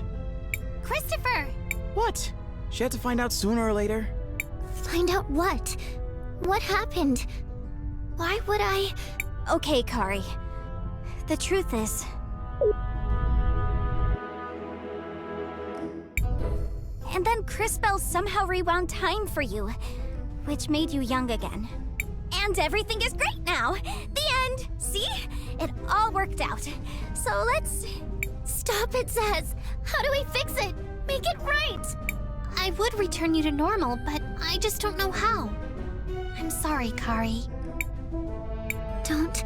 Christopher! What? She had to find out sooner or later. Find out what? What happened? Why would I... Okay, Kari. The truth is... And then Crisbell somehow rewound time for you, which made you young again. And everything is great now! The end! See? It all worked out. So let's... Stop it, Zaz! How do we fix it? Make it right! I would return you to normal, but I just don't know how. I'm sorry, Kari. Don't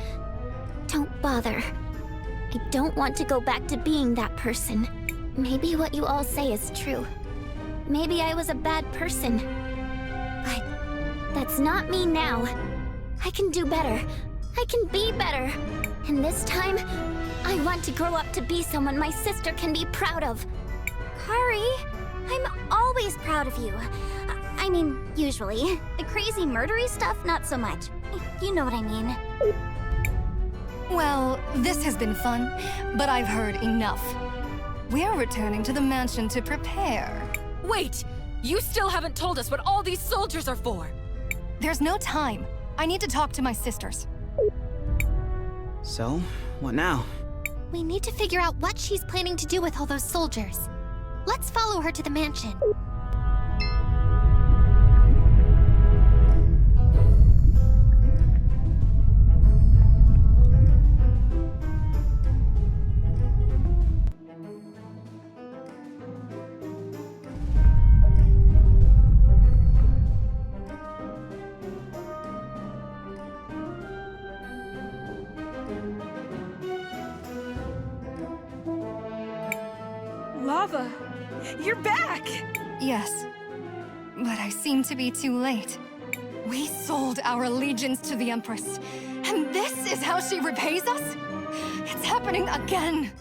bother. I don't want to go back to being that person. Maybe what you all say is true. Maybe I was a bad person. But that's not me now. I can do better. I can be better. And this time, I want to grow up to be someone my sister can be proud of. Kari, I'm always proud of you. I mean, usually. The crazy murdery stuff, not so much. You know what I mean. Well, this has been fun, but I've heard enough. We're returning to the mansion to prepare. Wait! You still haven't told us what all these soldiers are for! There's no time. I need to talk to my sisters. So, what now? We need to figure out what she's planning to do with all those soldiers. Let's follow her to the mansion. Lava! You're back! Yes, but I seem to be too late. We sold our allegiance to the Empress, and this is how she repays us? It's happening again!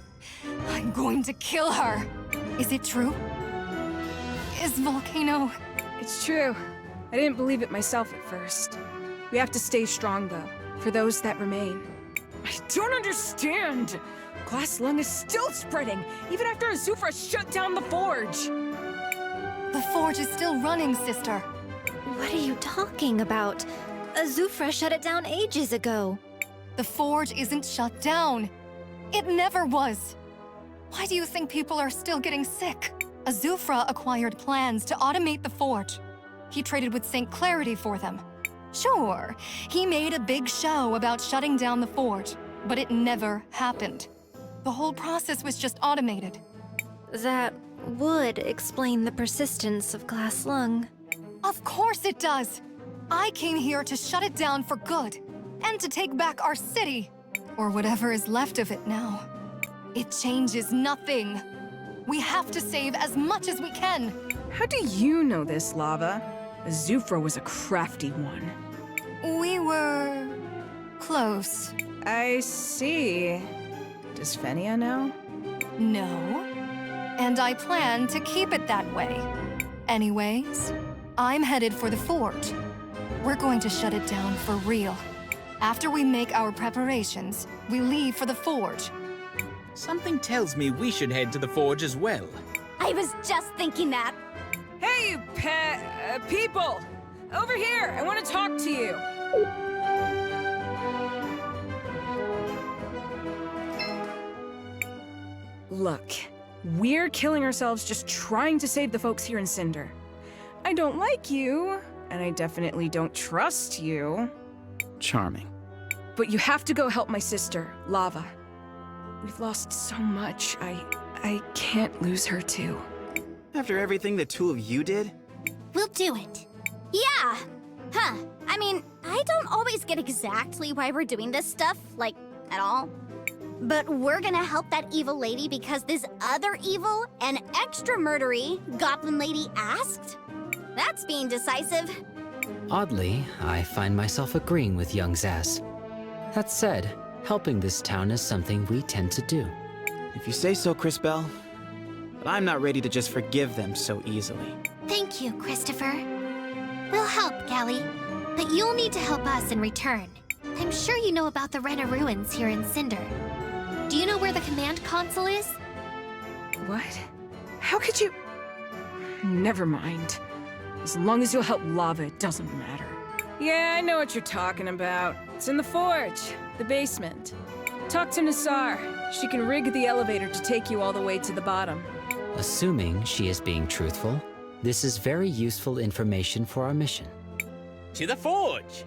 I'm going to kill her! Is it true? Is Volcano... It's true. I didn't believe it myself at first. We have to stay strong, though, for those that remain. I don't understand! Glass lung is still spreading, even after Azufra shut down the forge! The forge is still running, sister. What are you talking about? Azufra shut it down ages ago. The forge isn't shut down. It never was. Why do you think people are still getting sick? Azufra acquired plans to automate the forge. He traded with St. Clarity for them. Sure, he made a big show about shutting down the forge, but it never happened. The whole process was just automated. That would explain the persistence of Glass Lung. Of course it does! I came here to shut it down for good, and to take back our city, or whatever is left of it now. It changes nothing. We have to save as much as we can. How do you know this, Lava? Azufra was a crafty one. We were... close. I see. Does Fenia know? No. And I plan to keep it that way. Anyways, I'm headed for the forge. We're going to shut it down for real. After we make our preparations, we leave for the forge. Something tells me we should head to the forge as well. I was just thinking that. Hey, people! Over here! I want to talk to you! Look, we're killing ourselves just trying to save the folks here in Cinder. I don't like you, and I definitely don't trust you. Charming. But you have to go help my sister, Lava. We've lost so much. I can't lose her too. After everything the two of you did? We'll do it. Yeah! Huh. I mean, I don't always get exactly why we're doing this stuff, like, at all. But we're gonna help that evil lady because this other evil and extra murdery goblin lady asked? That's being decisive. Oddly, I find myself agreeing with young Zaz. That said, helping this town is something we tend to do. If you say so, Crisbell. But I'm not ready to just forgive them so easily. Thank you, Christopher. We'll help, Callie. But you'll need to help us in return. I'm sure you know about the Rena ruins here in Cinder. Do you know where the command console is? What? How could you... Never mind. As long as you'll help Lava, it doesn't matter. Yeah, I know what you're talking about. It's in the forge, the basement. Talk to Nassar. She can rig the elevator to take you all the way to the bottom. Assuming she is being truthful, this is very useful information for our mission. To the forge!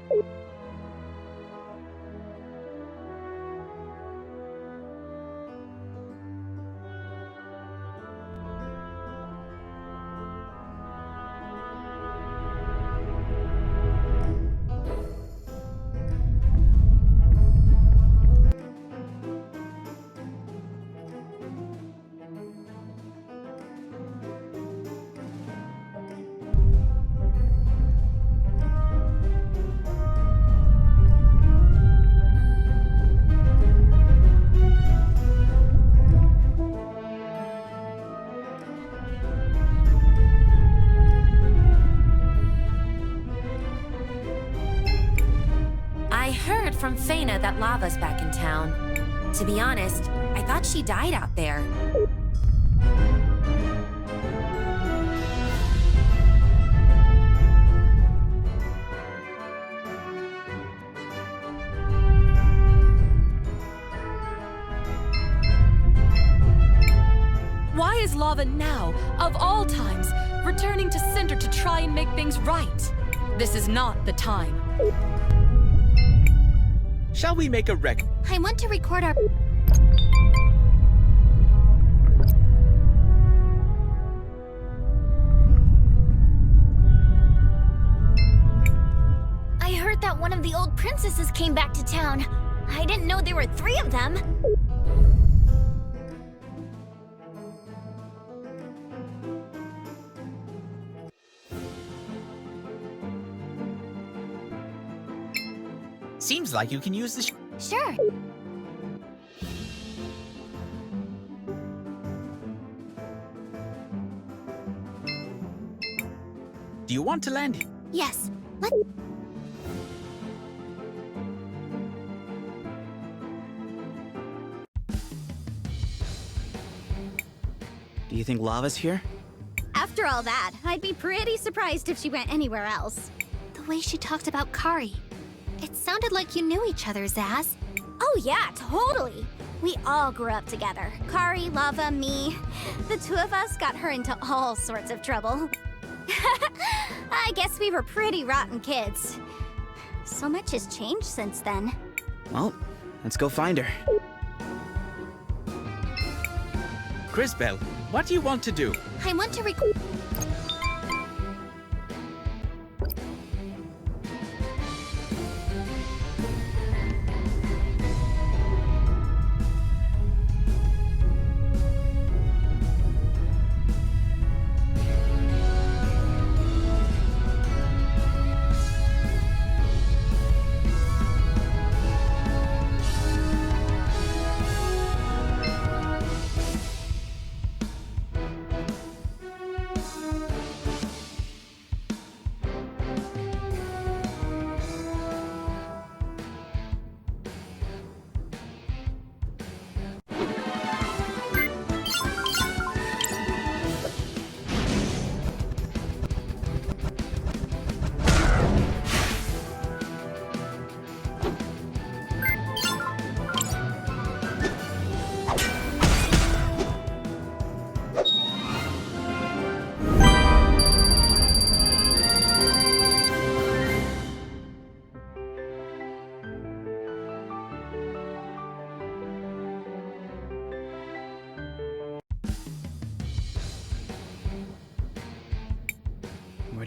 From Faina that Lava's back in town. To be honest, I thought she died out there. Why is Lava now, of all times, returning to Cinder to try and make things right? This is not the time. Shall we make a record? I want to record our... I heard that one of the old princesses came back to town. I didn't know there were 3 of them. Seems like you can use the Sure. Do you want to land? Yes. Do you think Lava's here? After all that, I'd be pretty surprised if she went anywhere else. The way she talked about Kari. It sounded like you knew each other, Zaz. Oh yeah, totally. We all grew up together. Kari, Lava, me. The 2 of us got her into all sorts of trouble. I guess we were pretty rotten kids. So much has changed since then. Well, let's go find her. Crisbell, what do you want to do? I want to record...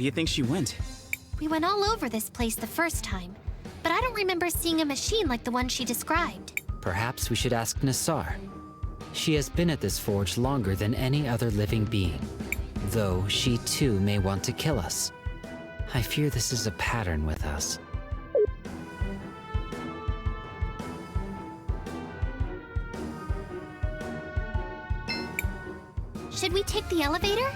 do you think she went? We went all over this place the first time, but I don't remember seeing a machine like the one she described. Perhaps we should ask Nassar. She has been at this forge longer than any other living being, though she too may want to kill us. I fear this is a pattern with us. Should we take the elevator?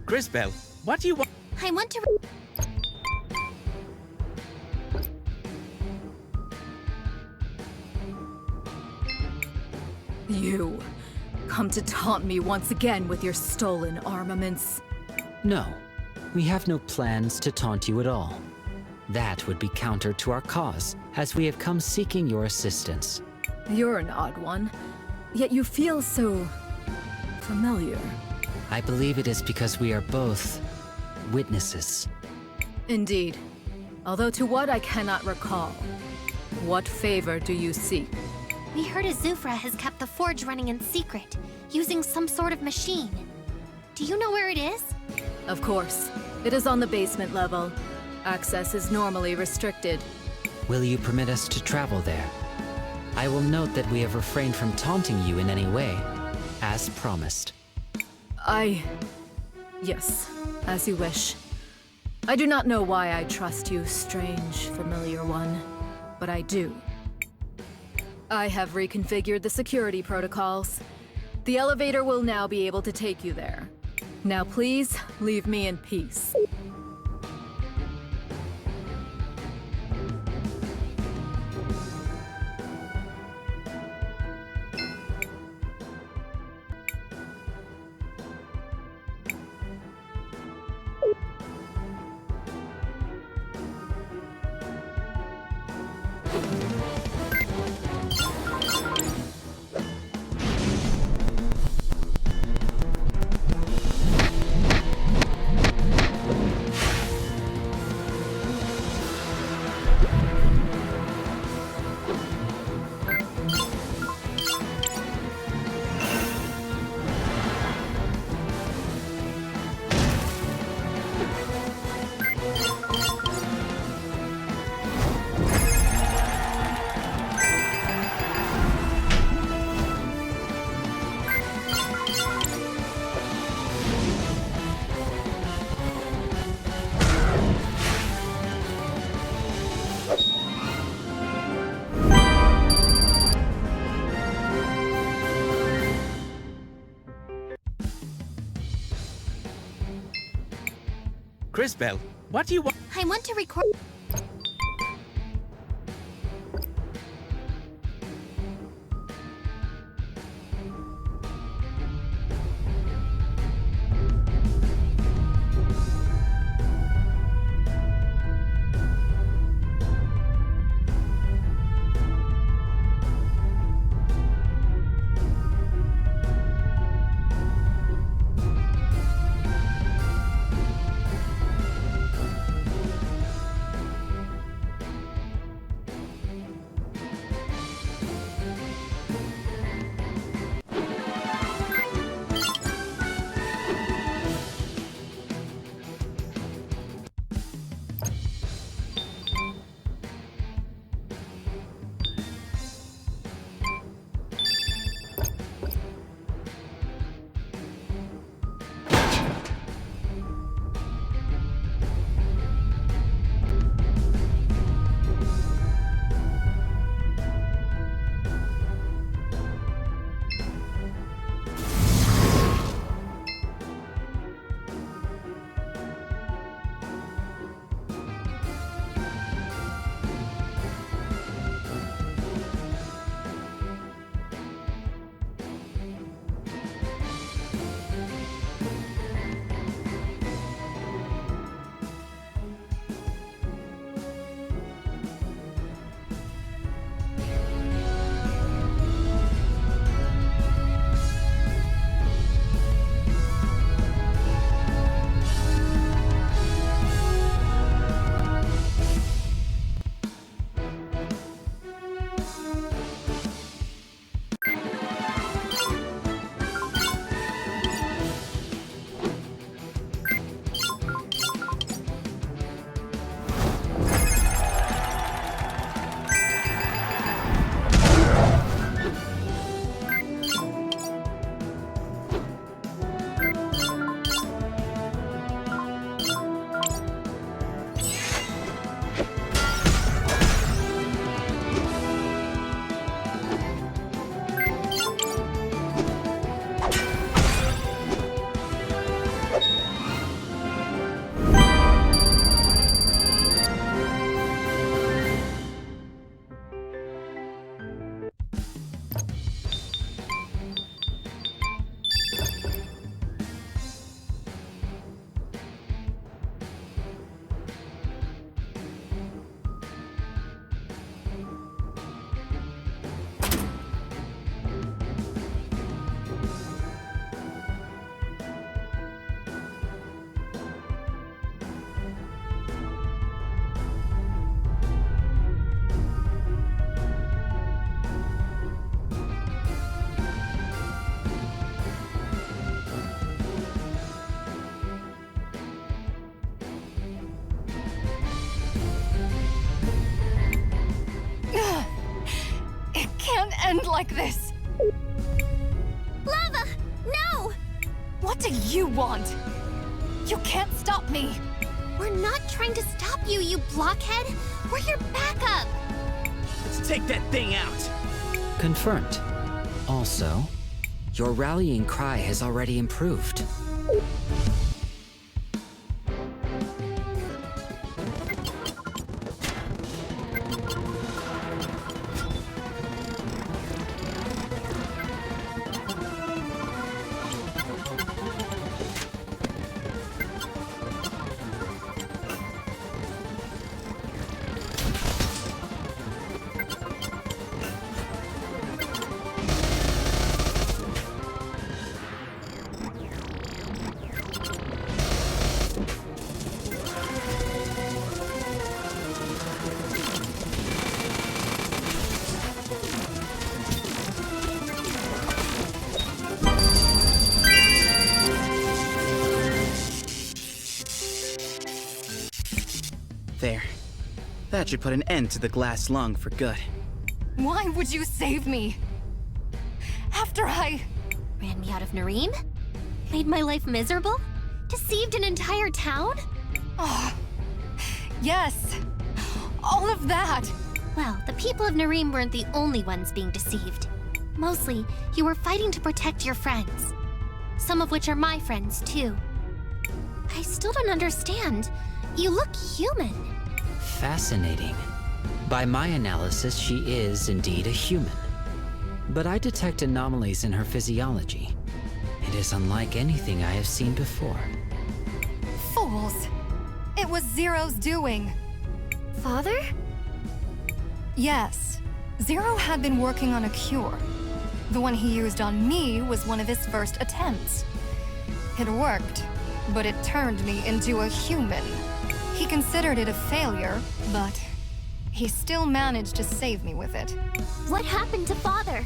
Crisbell, what do you want? I want to... You come to taunt me once again with your stolen armaments. No, we have no plans to taunt you at all. That would be counter to our cause, as we have come seeking your assistance. You're an odd one, yet you feel so... familiar. I believe it is because we are both witnesses. Indeed. Although to what I cannot recall. What favor do you seek? We heard Azufra has kept the forge running in secret, using some sort of machine. Do you know where it is? Of course. It is on the basement level. Access is normally restricted. Will you permit us to travel there? I will note that we have refrained from taunting you in any way, as promised. Yes, as you wish. I do not know why I trust you, strange, familiar one, but I do. I have reconfigured the security protocols. The elevator will now be able to take you there. Now please, leave me in peace. Crisbell, what do you want? I want to record... like this! Lava! No! What do you want? You can't stop me! We're not trying to stop you, you blockhead! We're your backup! Let's take that thing out! Confirmed. Also, your rallying cry has already improved. There. That should put an end to the glass lung for good. Why would you save me? After I... Ran me out of Nareem? Made my life miserable? Deceived an entire town? Oh, yes. All of that. Well, the people of Nareem weren't the only ones being deceived. Mostly, you were fighting to protect your friends. Some of which are my friends, too. I still don't understand. You look human. Fascinating. By my analysis, she is indeed a human. But I detect anomalies in her physiology. It is unlike anything I have seen before. Fools. It was Zero's doing. Father? Yes. Zero had been working on a cure. The one he used on me was one of his first attempts. It worked, but it turned me into a human. He considered it a failure, but he still managed to save me with it. What happened to Father?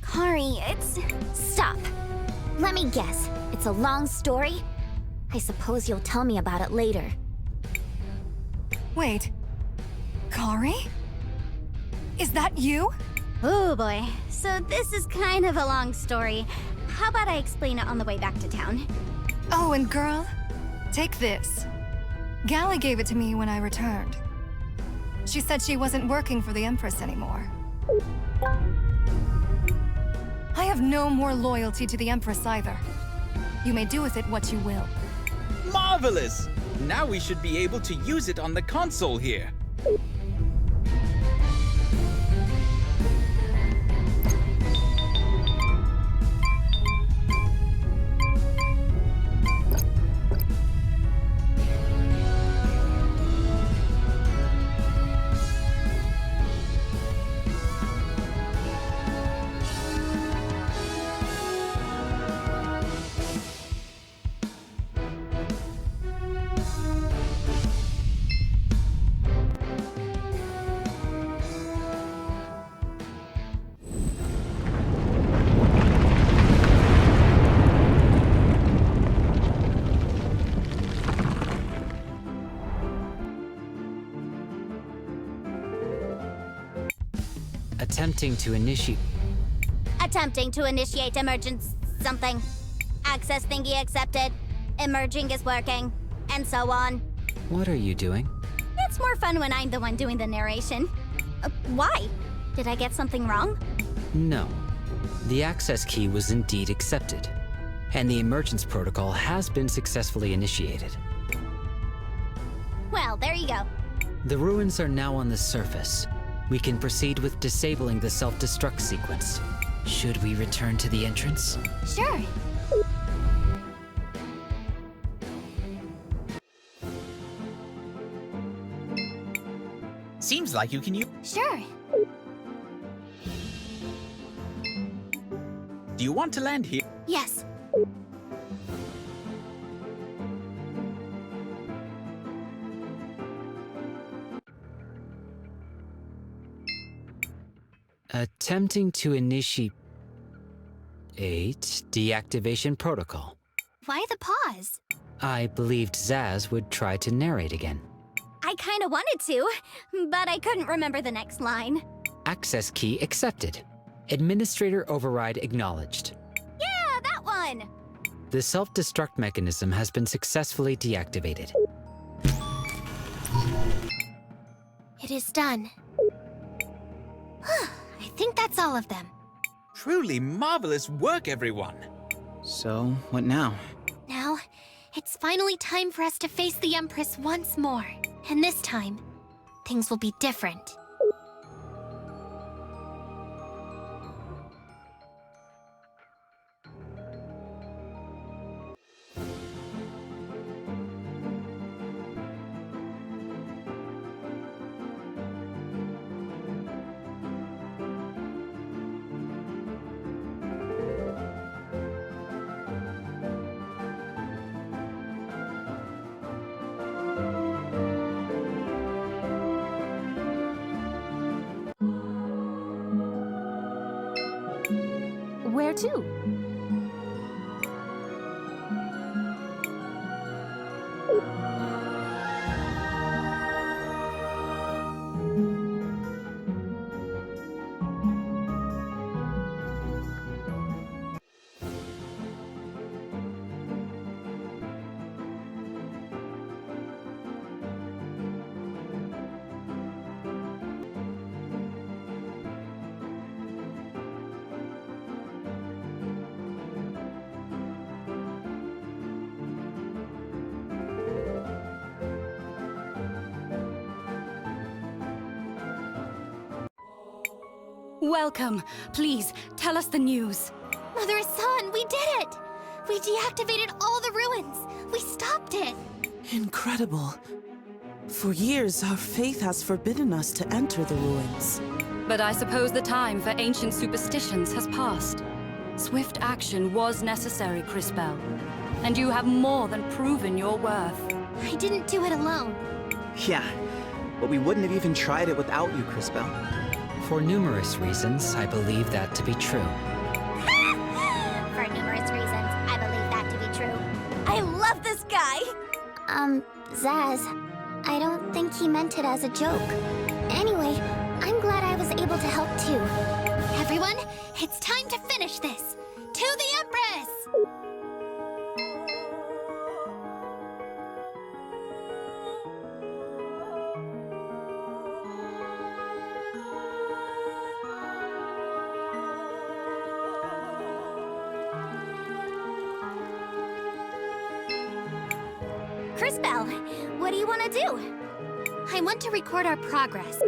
Kari, it's... Stop. Let me guess. It's a long story? I suppose you'll tell me about it later. Wait. Kari? Is that you? Oh boy. So this is kind of a long story. How about I explain it on the way back to town? Oh, and girl, take this. Gally gave it to me when I returned. She said she wasn't working for the Empress anymore. I have no more loyalty to the Empress either. You may do with it what you will. Marvelous! Now we should be able to use it on the console here. Attempting to initiate emergence something. Access thingy accepted. Emerging is working. And so on. What are you doing? It's more fun when I'm the one doing the narration. Why? Did I get something wrong? No. The access key was indeed accepted, and the emergence protocol has been successfully initiated. Well, there you go. The ruins are now on the surface. We can proceed with disabling the self-destruct sequence. Should we return to the entrance? Sure. Seems like you can use... Sure. Do you want to land here? Yes. Attempting to initiate deactivation protocol. Why the pause? I believed Zaz would try to narrate again. I kind of wanted to, but I couldn't remember the next line. Access key accepted. Administrator override acknowledged. Yeah, that one! The self-destruct mechanism has been successfully deactivated. It is done. I think that's all of them. Truly marvelous work, everyone. So, what now? Now, it's finally time for us to face the Empress once more. And this time, things will be different. Where to? Welcome. Please, tell us the news. Mother Asan, we did it! We deactivated all the ruins! We stopped it! Incredible. For years, our faith has forbidden us to enter the ruins. But I suppose the time for ancient superstitions has passed. Swift action was necessary, Crisbell. And you have more than proven your worth. I didn't do it alone. Yeah, but we wouldn't have even tried it without you, Crisbell. For numerous reasons, I believe that to be true. For numerous reasons, I believe that to be true. I love this guy! Zaz, I don't think he meant it as a joke. Anyway, I'm glad I was able to help too. Everyone, it's time to finish this! To the Empress! Crisbell, what do you want to do? I want to record our progress.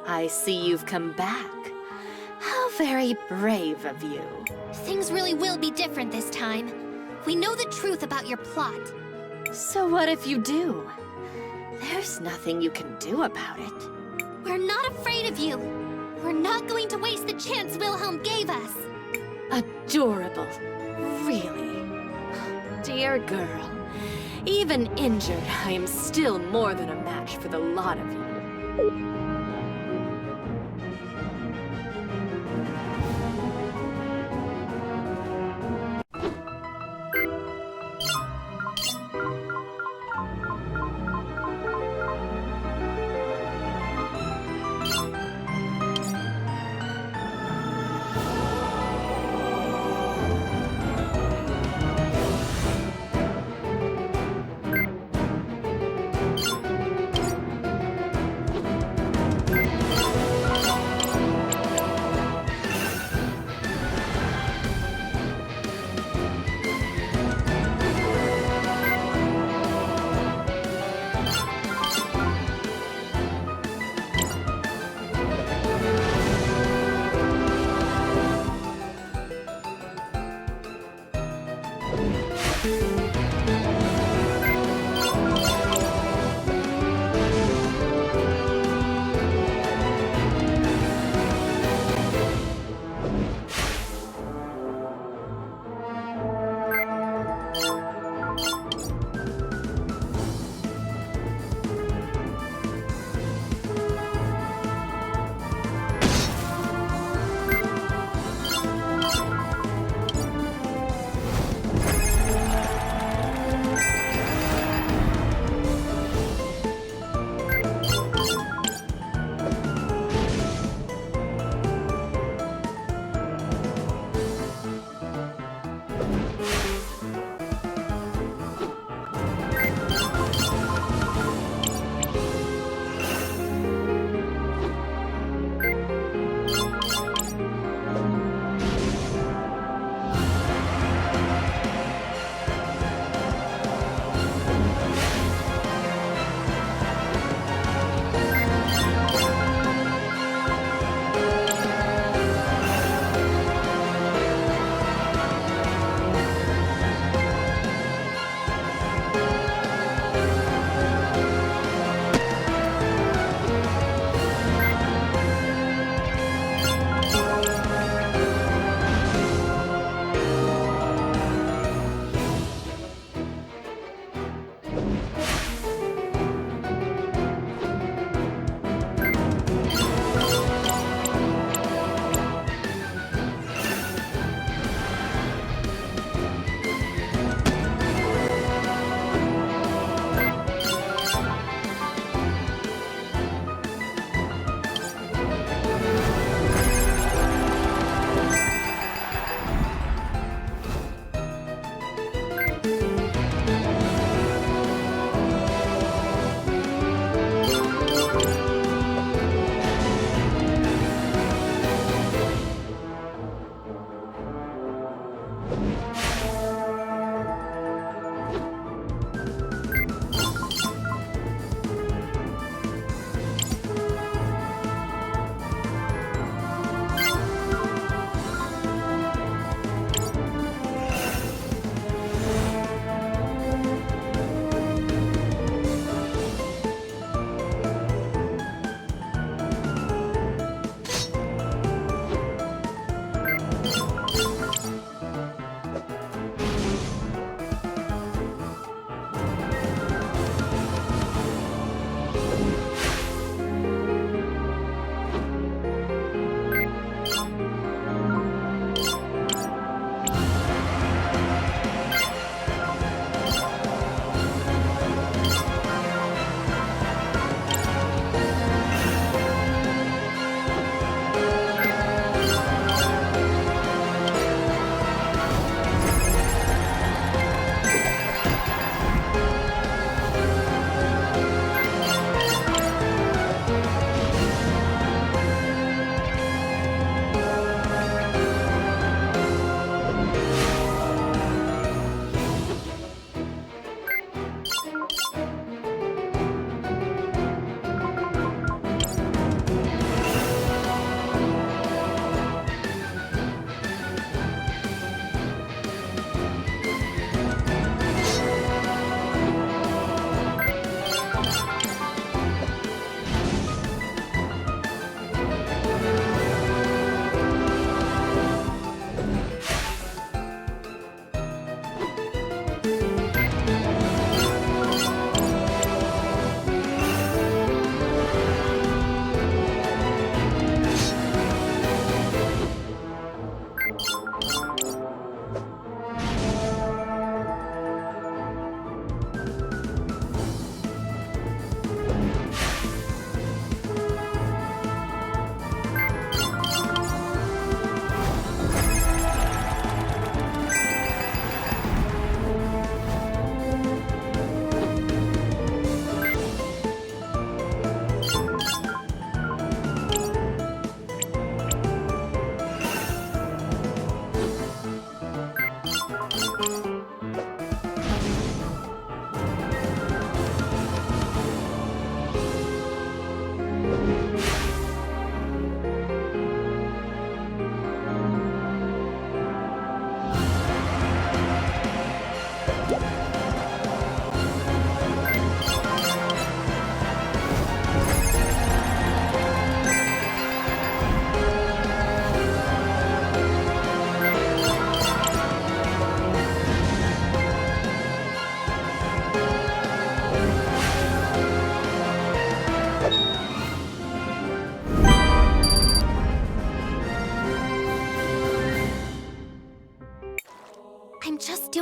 I see you've come back. How very brave of you. Things really will be different this time. We know the truth about your plot. So what if you do? There's nothing you can do about it. We're not afraid of you. We're not going to waste the chance Wilhelm gave us. Adorable. Really. Dear girl. Even injured, I am still more than a match for the lot of you.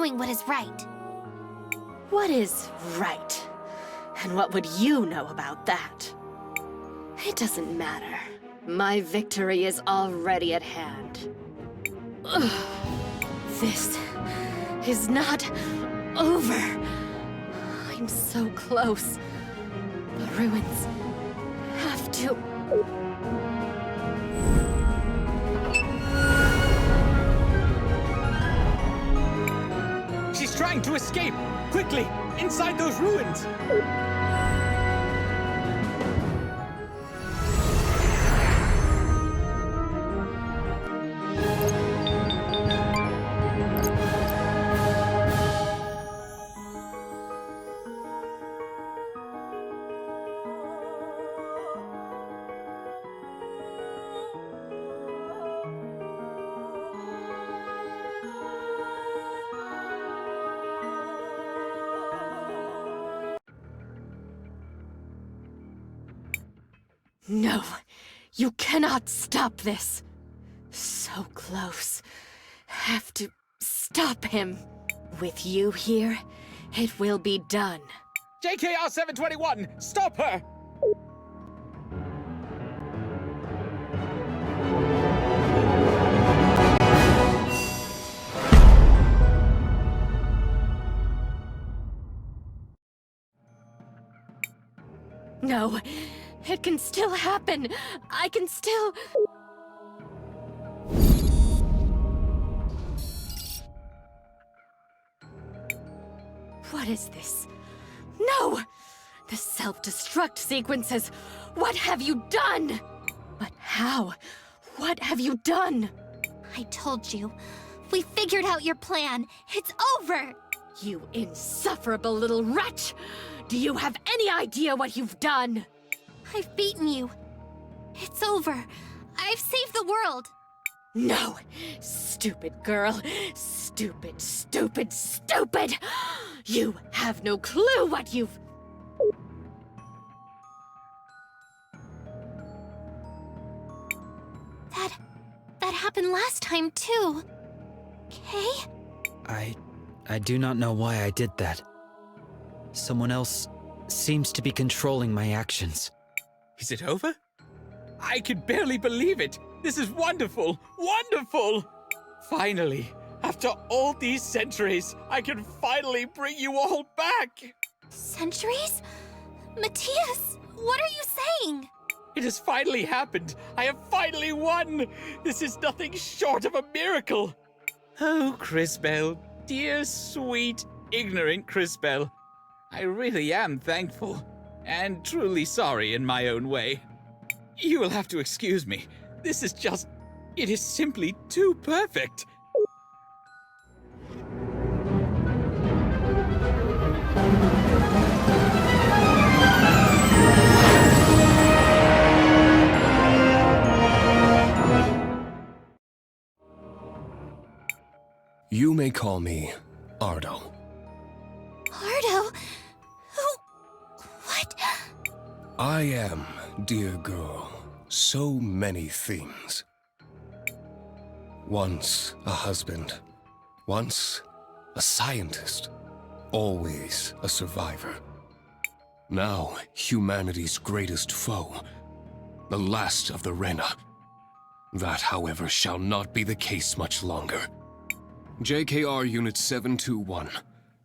doing what is right. What is right? And what would you know about that? It doesn't matter. My victory is already at hand. Ugh. This is not over. I'm so close. The ruins have to... She's trying to escape! Quickly! Inside those ruins! No, you cannot stop this. So close. Have to stop him. With you here, it will be done. JKR 721, stop her! No, it can still happen. I can still... What is this? No! The self-destruct sequences! What have you done? But how? What have you done? I told you. We figured out your plan. It's over! You insufferable little wretch! Do you have any idea what you've done? I've beaten you. It's over. I've saved the world. No! Stupid girl. Stupid, stupid, stupid! You have no clue what you've... That happened last time, too. Kay? I do not know why I did that. Someone else seems to be controlling my actions. Is it over? I can barely believe it! This is wonderful! Wonderful! Finally, after all these centuries, I can finally bring you all back! Centuries? Matias, what are you saying? It has finally happened! I have finally won! This is nothing short of a miracle! Oh, Crisbell, dear, sweet, ignorant Crisbell. I really am thankful, and truly sorry in my own way. You will have to excuse me. This is just... it is simply too perfect. You may call me Ardo. Ardo? What? I am, dear girl, so many things. Once a husband, once a scientist, always a survivor. Now, humanity's greatest foe, the last of the Rena. That, however, shall not be the case much longer. JKR Unit 721.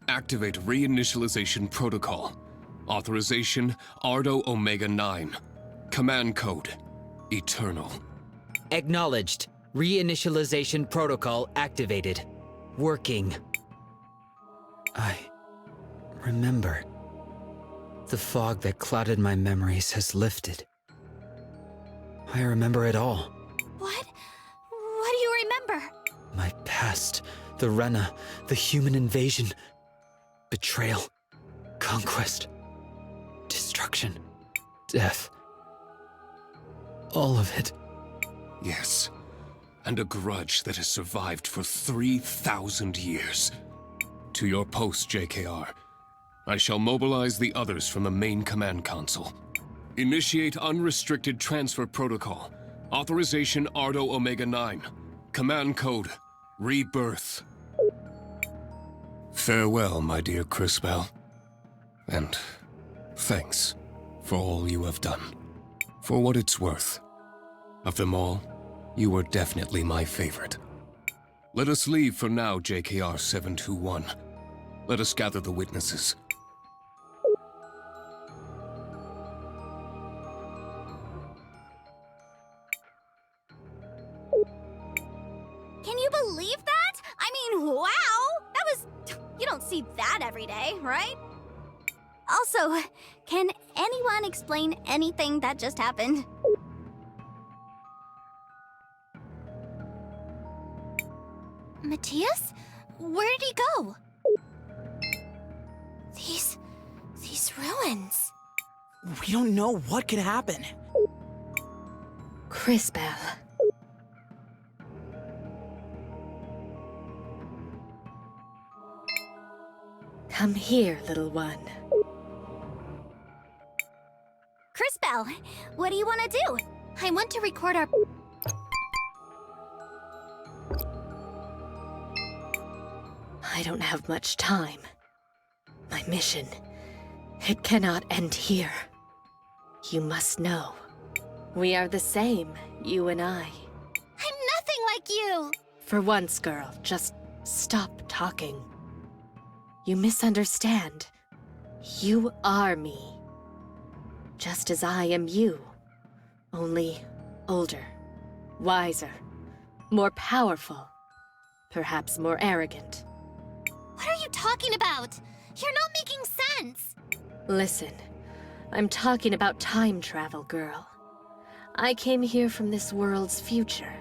Activate reinitialization protocol. Authorization Ardo Omega 9. Command code Eternal. Acknowledged. Reinitialization protocol activated. Working. I remember. The fog that clouded my memories has lifted. I remember it all. What? What do you remember? My past, the Rena, the human invasion, betrayal, conquest, destruction, death. All of it. Yes, and a grudge that has survived for 3,000 years. To your post, JKR. I shall mobilize the others from the main command console. Initiate unrestricted transfer protocol. Authorization Ardo Omega 9. Command code Rebirth. Farewell, my dear Crisbell. And thanks for all you have done. For what it's worth, of them all, you were definitely my favorite. Let us leave for now, JKR 721. Let us gather the witnesses. Can you believe that? I mean, wow! That was... You don't see that every day, right? Also, can anyone explain anything that just happened? Matias? Where did he go? These ruins. We don't know what could happen. Crisbell. Come here, little one. Crisbell, what do you want to do? I want to record our... I don't have much time. My mission, it cannot end here. You must know, we are the same, you and I. I'm nothing like you! For once, girl, just stop talking. You misunderstand. You are me. Just as I am you. Only older, wiser, more powerful, perhaps more arrogant. What are you talking about? You're not making sense! Listen, I'm talking about time travel, girl. I came here from this world's future.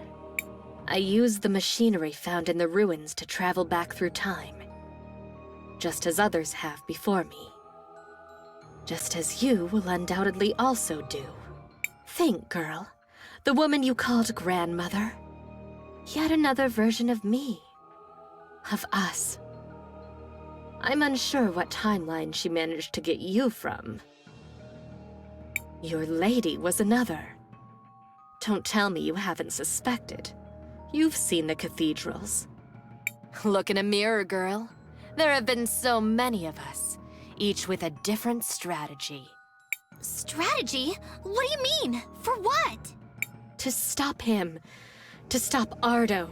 I used the machinery found in the ruins to travel back through time. Just as others have before me. Just as you will undoubtedly also do. Think, girl. The woman you called grandmother. Yet another version of me. Of us. I'm unsure what timeline she managed to get you from. Your lady was another. Don't tell me you haven't suspected. You've seen the cathedrals. Look in a mirror, girl. There have been so many of us, each with a different strategy. Strategy? What do you mean? For what? To stop him. To stop Ardo.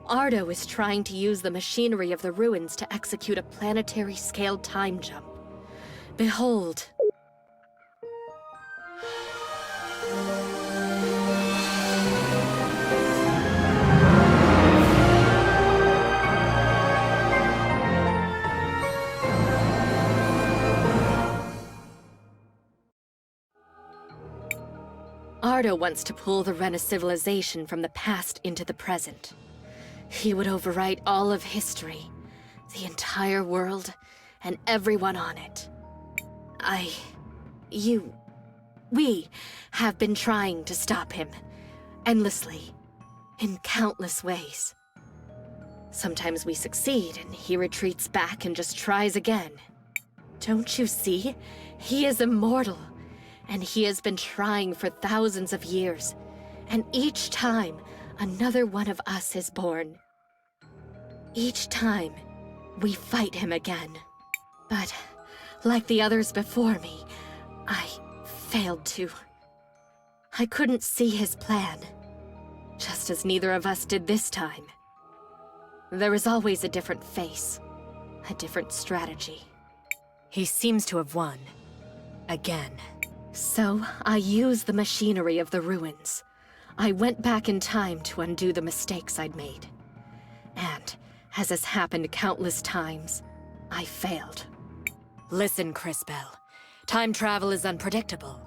Ardo is trying to use the machinery of the ruins to execute a planetary-scale time jump. Behold. Ardo wants to pull the Rena civilization from the past into the present. He would overwrite all of history, the entire world, and everyone on it. We have been trying to stop him, endlessly, in countless ways. Sometimes we succeed, and he retreats back and just tries again. Don't you see? He is immortal. And he has been trying for thousands of years. And each time, another one of us is born. Each time, we fight him again. But, like the others before me, I failed to. I couldn't see his plan. Just as neither of us did this time. There is always a different face. A different strategy. He seems to have won. Again. So, I used the machinery of the ruins. I went back in time to undo the mistakes I'd made. And, as has happened countless times, I failed. Listen, Crisbell. Time travel is unpredictable.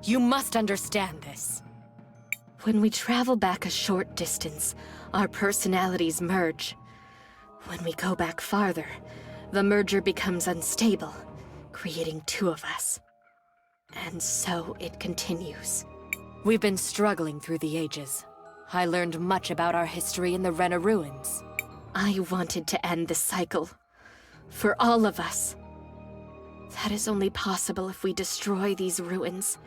You must understand this. When we travel back a short distance, our personalities merge. When we go back farther, the merger becomes unstable, creating two of us. And so it continues. We've been struggling through the ages. I learned much about our history in the Rena ruins. I wanted to end the cycle. For all of us. That is only possible if we destroy these ruins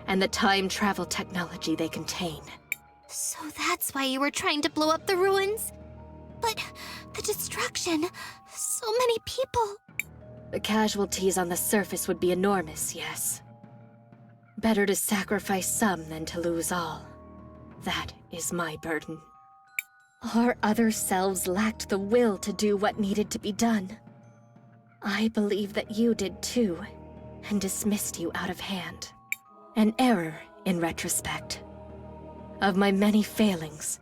and the time travel technology they contain. So that's why you were trying to blow up the ruins? But the destruction, so many people. The casualties on the surface would be enormous, yes. Better to sacrifice some than to lose all. That is my burden. Our other selves lacked the will to do what needed to be done. I believe that you did too, and dismissed you out of hand. An error in retrospect. Of my many failings,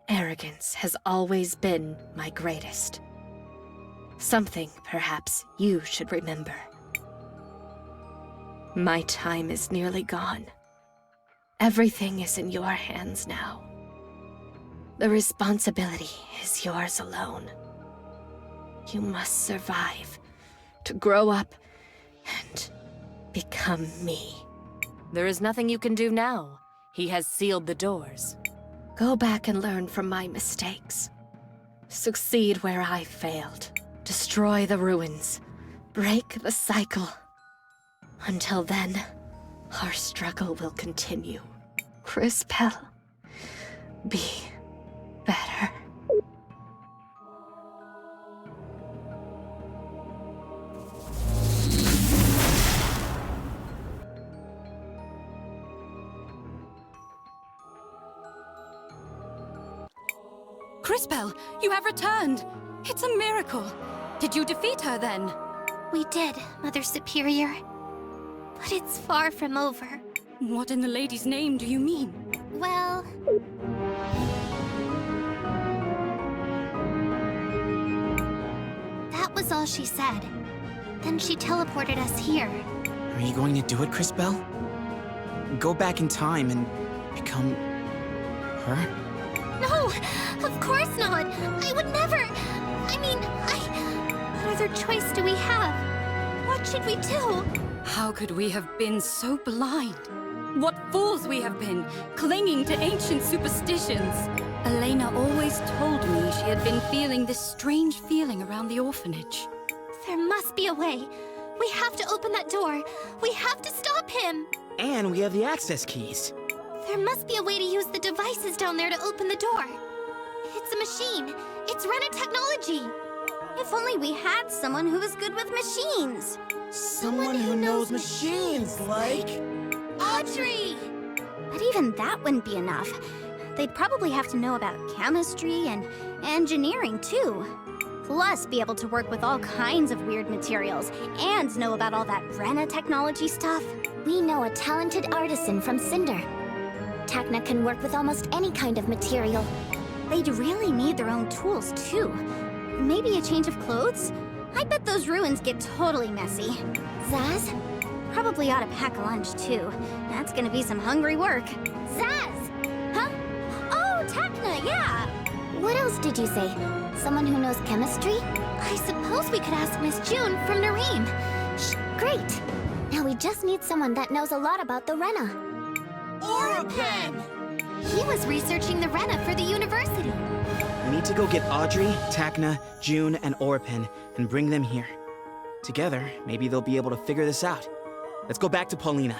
arrogance has always been my greatest. Something, perhaps, you should remember. My time is nearly gone. Everything is in your hands now. The responsibility is yours alone. You must survive, to grow up, and become me. There is nothing you can do now. He has sealed the doors. Go back and learn from my mistakes. Succeed where I failed. Destroy the ruins. Break the cycle. Until then, our struggle will continue. Crisbell, be better. Crisbell, you have returned! It's a miracle! Did you defeat her then? We did, Mother Superior. But it's far from over. What in the lady's name do you mean? Well... that was all she said. Then she teleported us here. Are you going to do it, Crisbell? Go back in time and become... her? No! Of course not! I would never! I mean, what other choice do we have? What should we do? How could we have been so blind? What fools we have been, clinging to ancient superstitions. Elena always told me she had been feeling this strange feeling around the orphanage. There must be a way. We have to open that door. We have to stop him. And we have the access keys. There must be a way to use the devices down there to open the door. It's a machine. It's Rena technology. If only we had someone who was good with machines. Someone who knows machines, like... Audrey! But even that wouldn't be enough. They'd probably have to know about chemistry and engineering, too. Plus, be able to work with all kinds of weird materials and know about all that Rena technology stuff. We know a talented artisan from Cinder. Tacna can work with almost any kind of material. They'd really need their own tools, too. Maybe a change of clothes? I bet those ruins get totally messy. Zaz? Probably ought to pack a lunch, too. That's gonna be some hungry work. Zaz! Huh? Oh, Tacna, yeah! What else did you say? Someone who knows chemistry? I suppose we could ask Miss June from Nareem. Shh, great! Now we just need someone that knows a lot about the Rena. Oropen! He was researching the Rena for the university. We need to go get Audrey, Tacna, June, and Oropen and bring them here. Together, maybe they'll be able to figure this out. Let's go back to Paulina.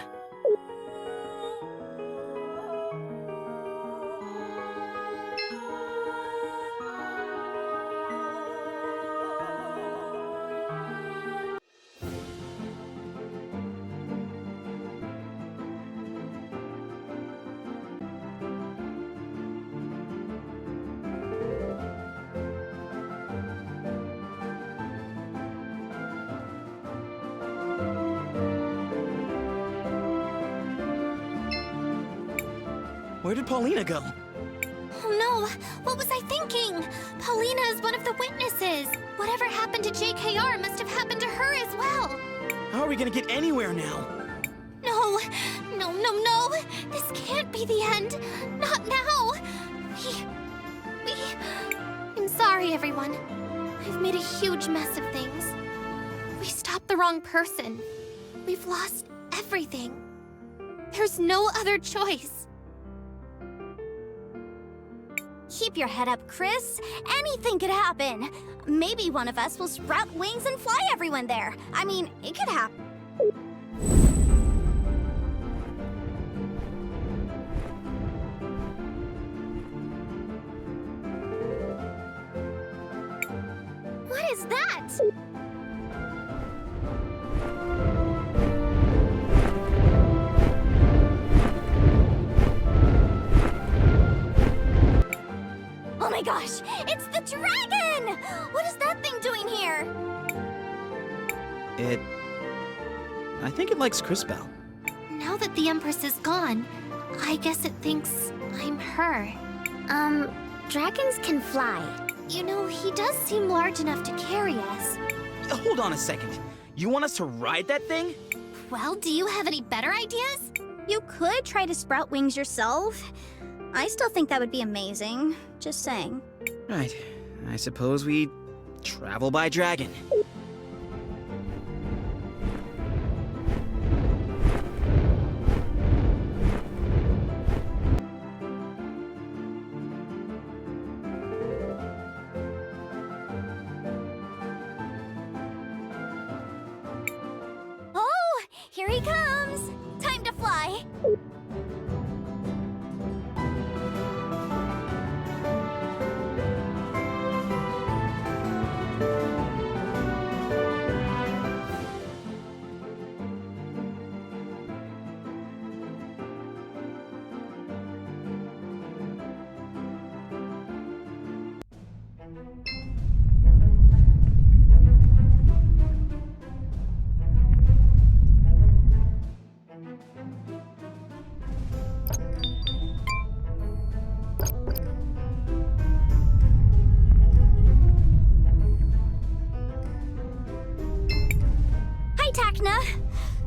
Where did Paulina go? Oh no! What was I thinking? Paulina is one of the witnesses. Whatever happened to JKR must have happened to her as well. How are we gonna get anywhere now? No! No, no, no! This can't be the end! Not now! I'm sorry, everyone. I've made a huge mess of things. We stopped the wrong person. We've lost everything. There's no other choice. Keep your head up, Chris. Anything could happen. Maybe one of us will sprout wings and fly everyone there. I mean, it could happen. Oh my gosh, it's the dragon! What is that thing doing here? I think it likes Crisbell. Now that the Empress is gone, I guess it thinks I'm her. Dragons can fly. You know, he does seem large enough to carry us. Hold on a second. You want us to ride that thing? Well, do you have any better ideas? You could try to sprout wings yourself. I still think that would be amazing. Just saying. Right. I suppose we travel by dragon. Oh, here he comes! Time to fly!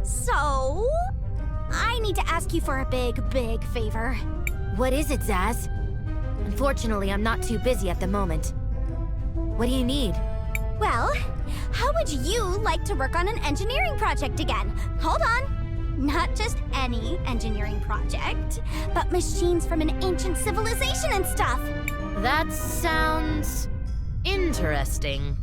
So, I need to ask you for a big favor. What is it, Zaz? Unfortunately, I'm not too busy at the moment. What do you need? Well, how would you like to work on an engineering project again? Hold on. Not just any engineering project, but machines from an ancient civilization and stuff. That sounds interesting.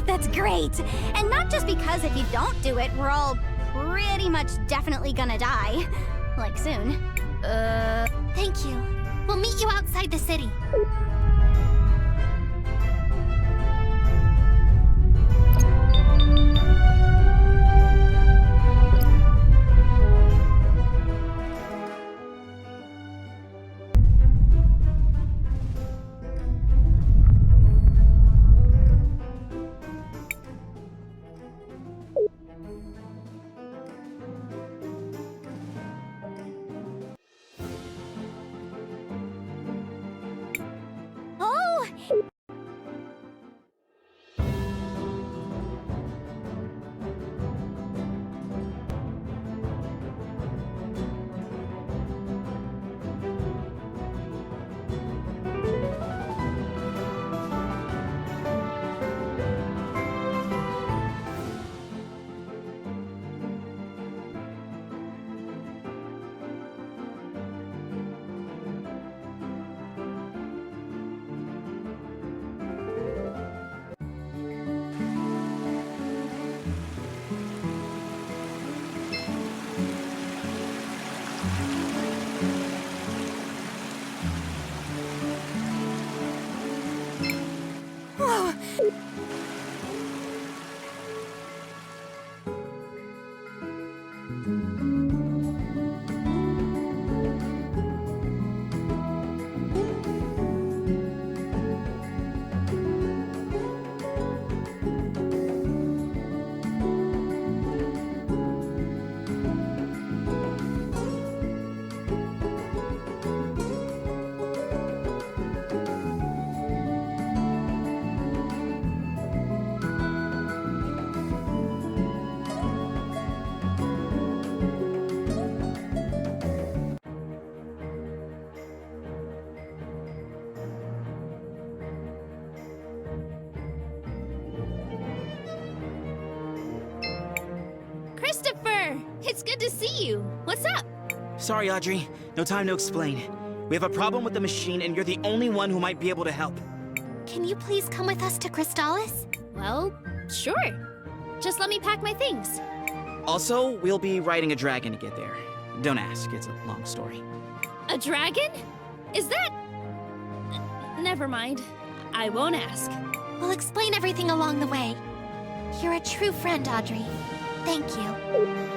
That's great. And not just because if you don't do it, we're all pretty much definitely gonna die. Like soon. Thank you. We'll meet you outside the city. It's good to see you. What's up? Sorry, Audrey. No time to explain. We have a problem with the machine, and you're the only one who might be able to help. Can you please come with us to Crystallis? Well, sure. Just let me pack my things. Also, we'll be riding a dragon to get there. Don't ask, it's a long story. A dragon? Is that... Never mind. I won't ask. We'll explain everything along the way. You're a true friend, Audrey. Thank you.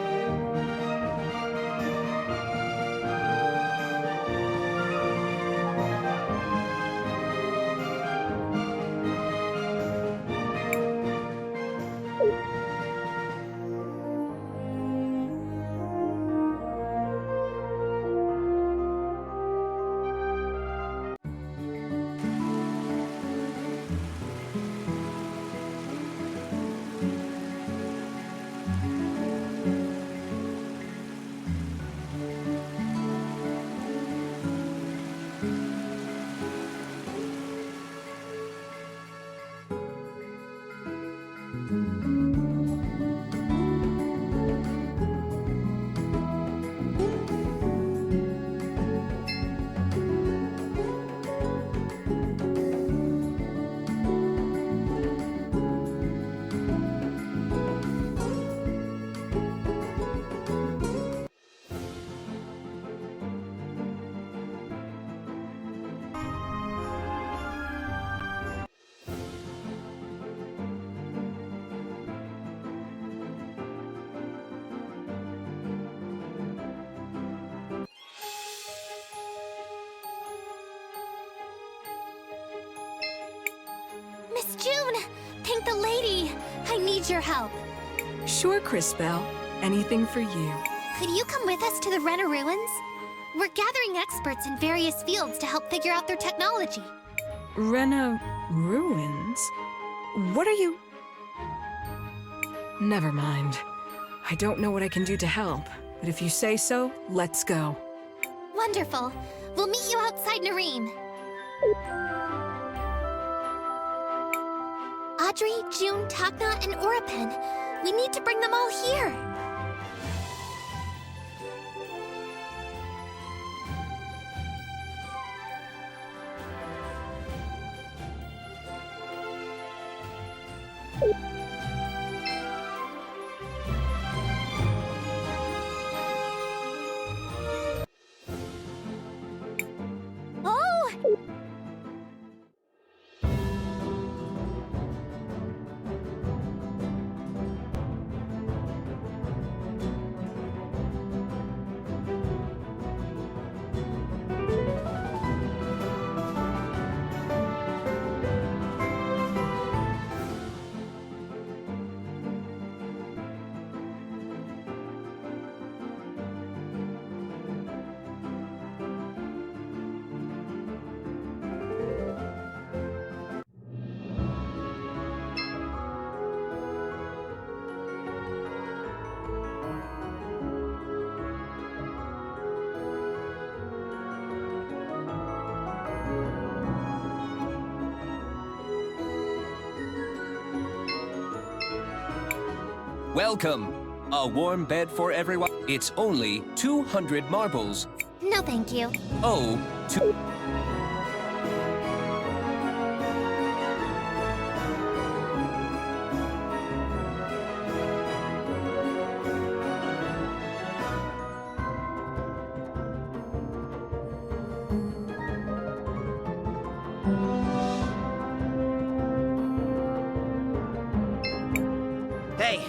Miss June! Thank the lady! I need your help. Sure, Crisbell. Anything for you. Could you come with us to the Rena Ruins? We're gathering experts in various fields to help figure out their technology. Rena Ruins? What are you... Never mind. I don't know what I can do to help, but if you say so, let's go. Wonderful. We'll meet you outside Nareem. Audrey, June, Takna, and Oropen. We need to bring them all here. Oh! Welcome. A warm bed for everyone. It's only 200 marbles. No, thank you. Oh, Hey,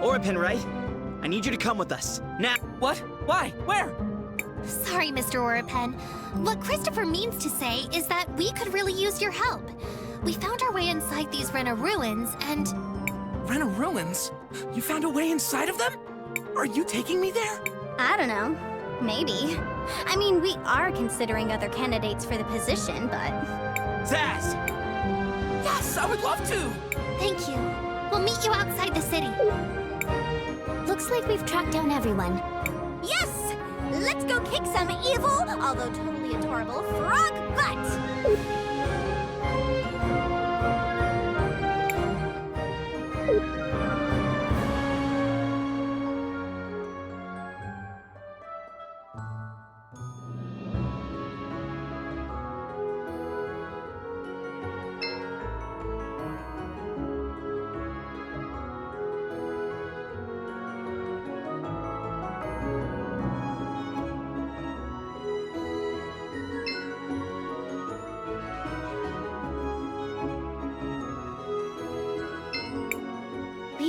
Oropen, right? I need you to come with us. Now. What? Why? Where? Sorry, Mr. Oropen. What Christopher means to say is that we could really use your help. We found our way inside these Rena ruins, and... Rena ruins? You found a way inside of them? Are you taking me there? I don't know. Maybe. I mean, we are considering other candidates for the position, but... Zaz! Yes, I would love to! Thank you. We'll meet you outside the city. Looks like we've tracked down everyone. Yes! Let's go kick some evil, although totally adorable, frog butt!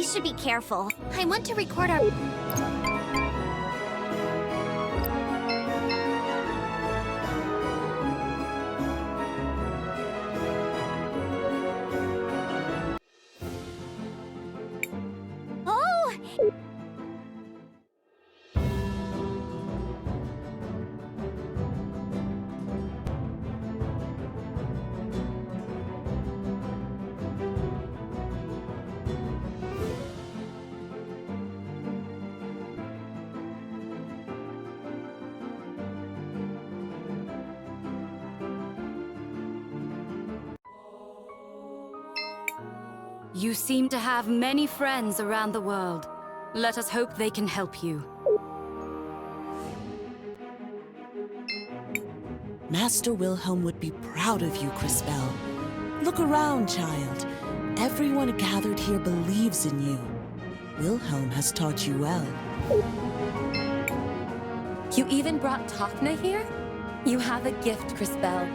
should be careful. I want to record our... You seem to have many friends around the world. Let us hope they can help you. Master Wilhelm would be proud of you, Crisbell. Look around, child. Everyone gathered here believes in you. Wilhelm has taught you well. You even brought Tokna here? You have a gift, Crisbell.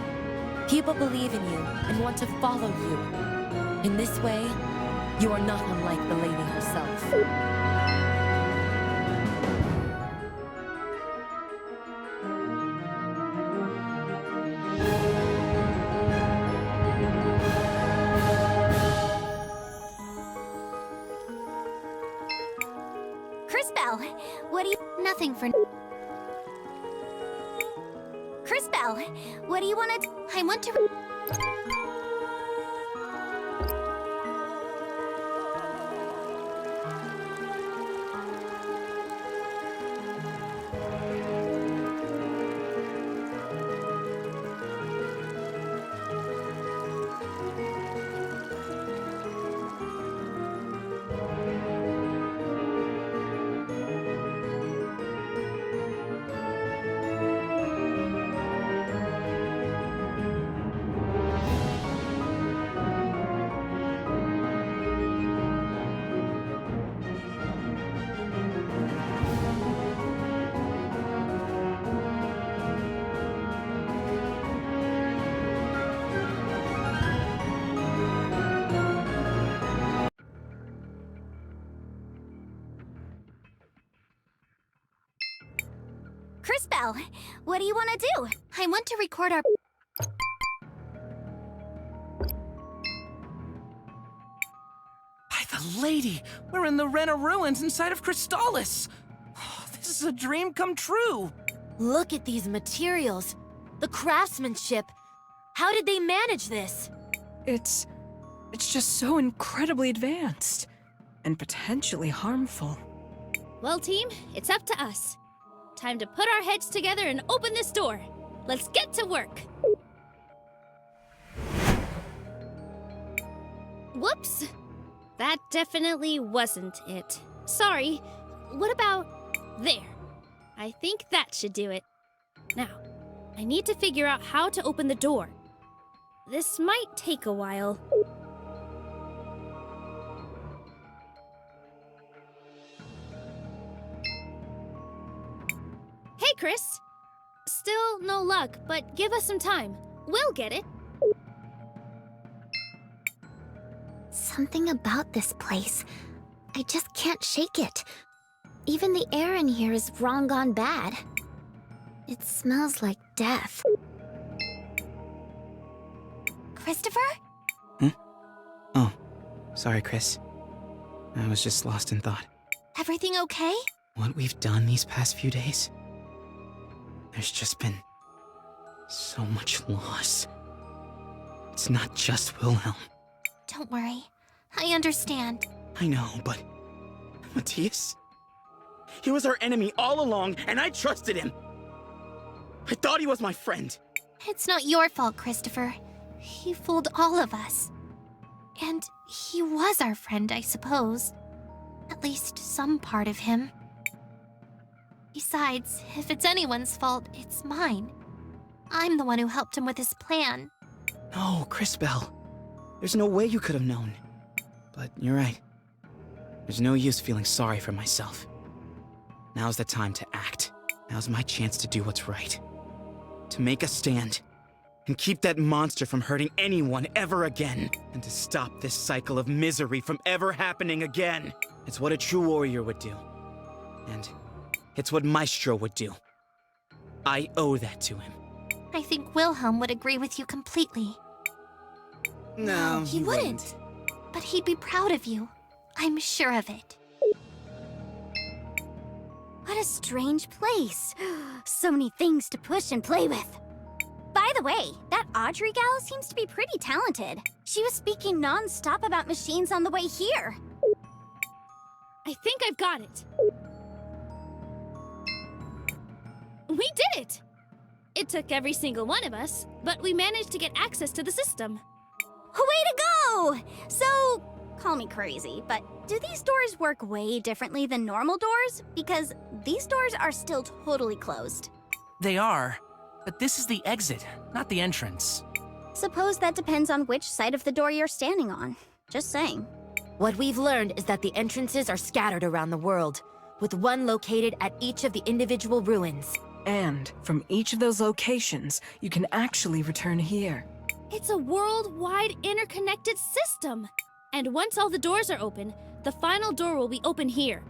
People believe in you and want to follow you. In this way, you are not unlike the lady herself. Crisbell, what do you... Nothing for... Crisbell, what do you want to... I want to... Crisbell, what do you want to do? I want to record our... By the lady, we're in the Rena ruins inside of Crystallis. Oh, this is a dream come true. Look at these materials. The craftsmanship. How did they manage this? It's just so incredibly advanced. And potentially harmful. Well, team, it's up to us. Time to put our heads together and open this door. Let's get to work. Whoops. That definitely wasn't it. Sorry. What about there? I think that should do it. Now, I need to figure out how to open the door. This might take a while. Hey, Chris. Still no luck, but give us some time. We'll get it. Something about this place. I just can't shake it. Even the air in here is wrong gone bad. It smells like death. Christopher? Oh, sorry, Chris. I was just lost in thought. Everything okay? What we've done these past few days, there's just been so much loss. It's not just Wilhelm. Don't worry. I understand. I know, but Matias? He was our enemy all along, and I trusted him. I thought he was my friend. It's not your fault, Christopher. He fooled all of us. And he was our friend, I suppose. At least some part of him. Besides, if it's anyone's fault, it's mine. I'm the one who helped him with his plan. No, Crisbell. There's no way you could have known. But you're right. There's no use feeling sorry for myself. Now's the time to act. Now's my chance to do what's right. To make a stand. and keep that monster from hurting anyone ever again, and to stop this cycle of misery from ever happening again. It's what a true warrior would do. And it's what Maestro would do. I owe that to him. I think Wilhelm would agree with you completely. No, he wouldn't. But he'd be proud of you. I'm sure of it. What a strange place. So many things to push and play with. By the way, that Audrey gal seems to be pretty talented. She was speaking non-stop about machines on the way here. I think I've got it. We did it! It took every single one of us, but we managed to get access to the system. Way to go! So, call me crazy, but do these doors work way differently than normal doors? Because these doors are still totally closed. They are, but this is the exit, not the entrance. Suppose that depends on which side of the door you're standing on. Just saying. What we've learned is that the entrances are scattered around the world, with one located at each of the individual ruins. And from each of those locations, you can actually return here. It's a worldwide interconnected system. And once all the doors are open, the final door will be open here.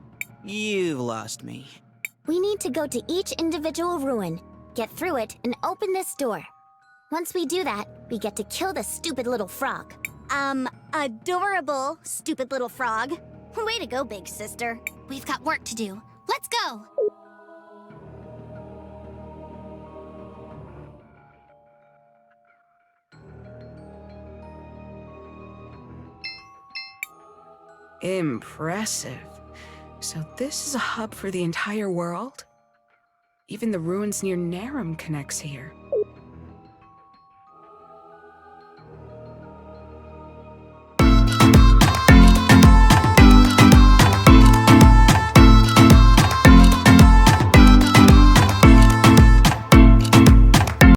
You've lost me. We need to go to each individual ruin, get through it, and open this door. Once we do that, we get to kill the stupid little frog. Adorable, stupid little frog. Way to go, big sister. We've got work to do. Let's go! Impressive. So this is a hub for the entire world? Even the ruins near Narum connects here.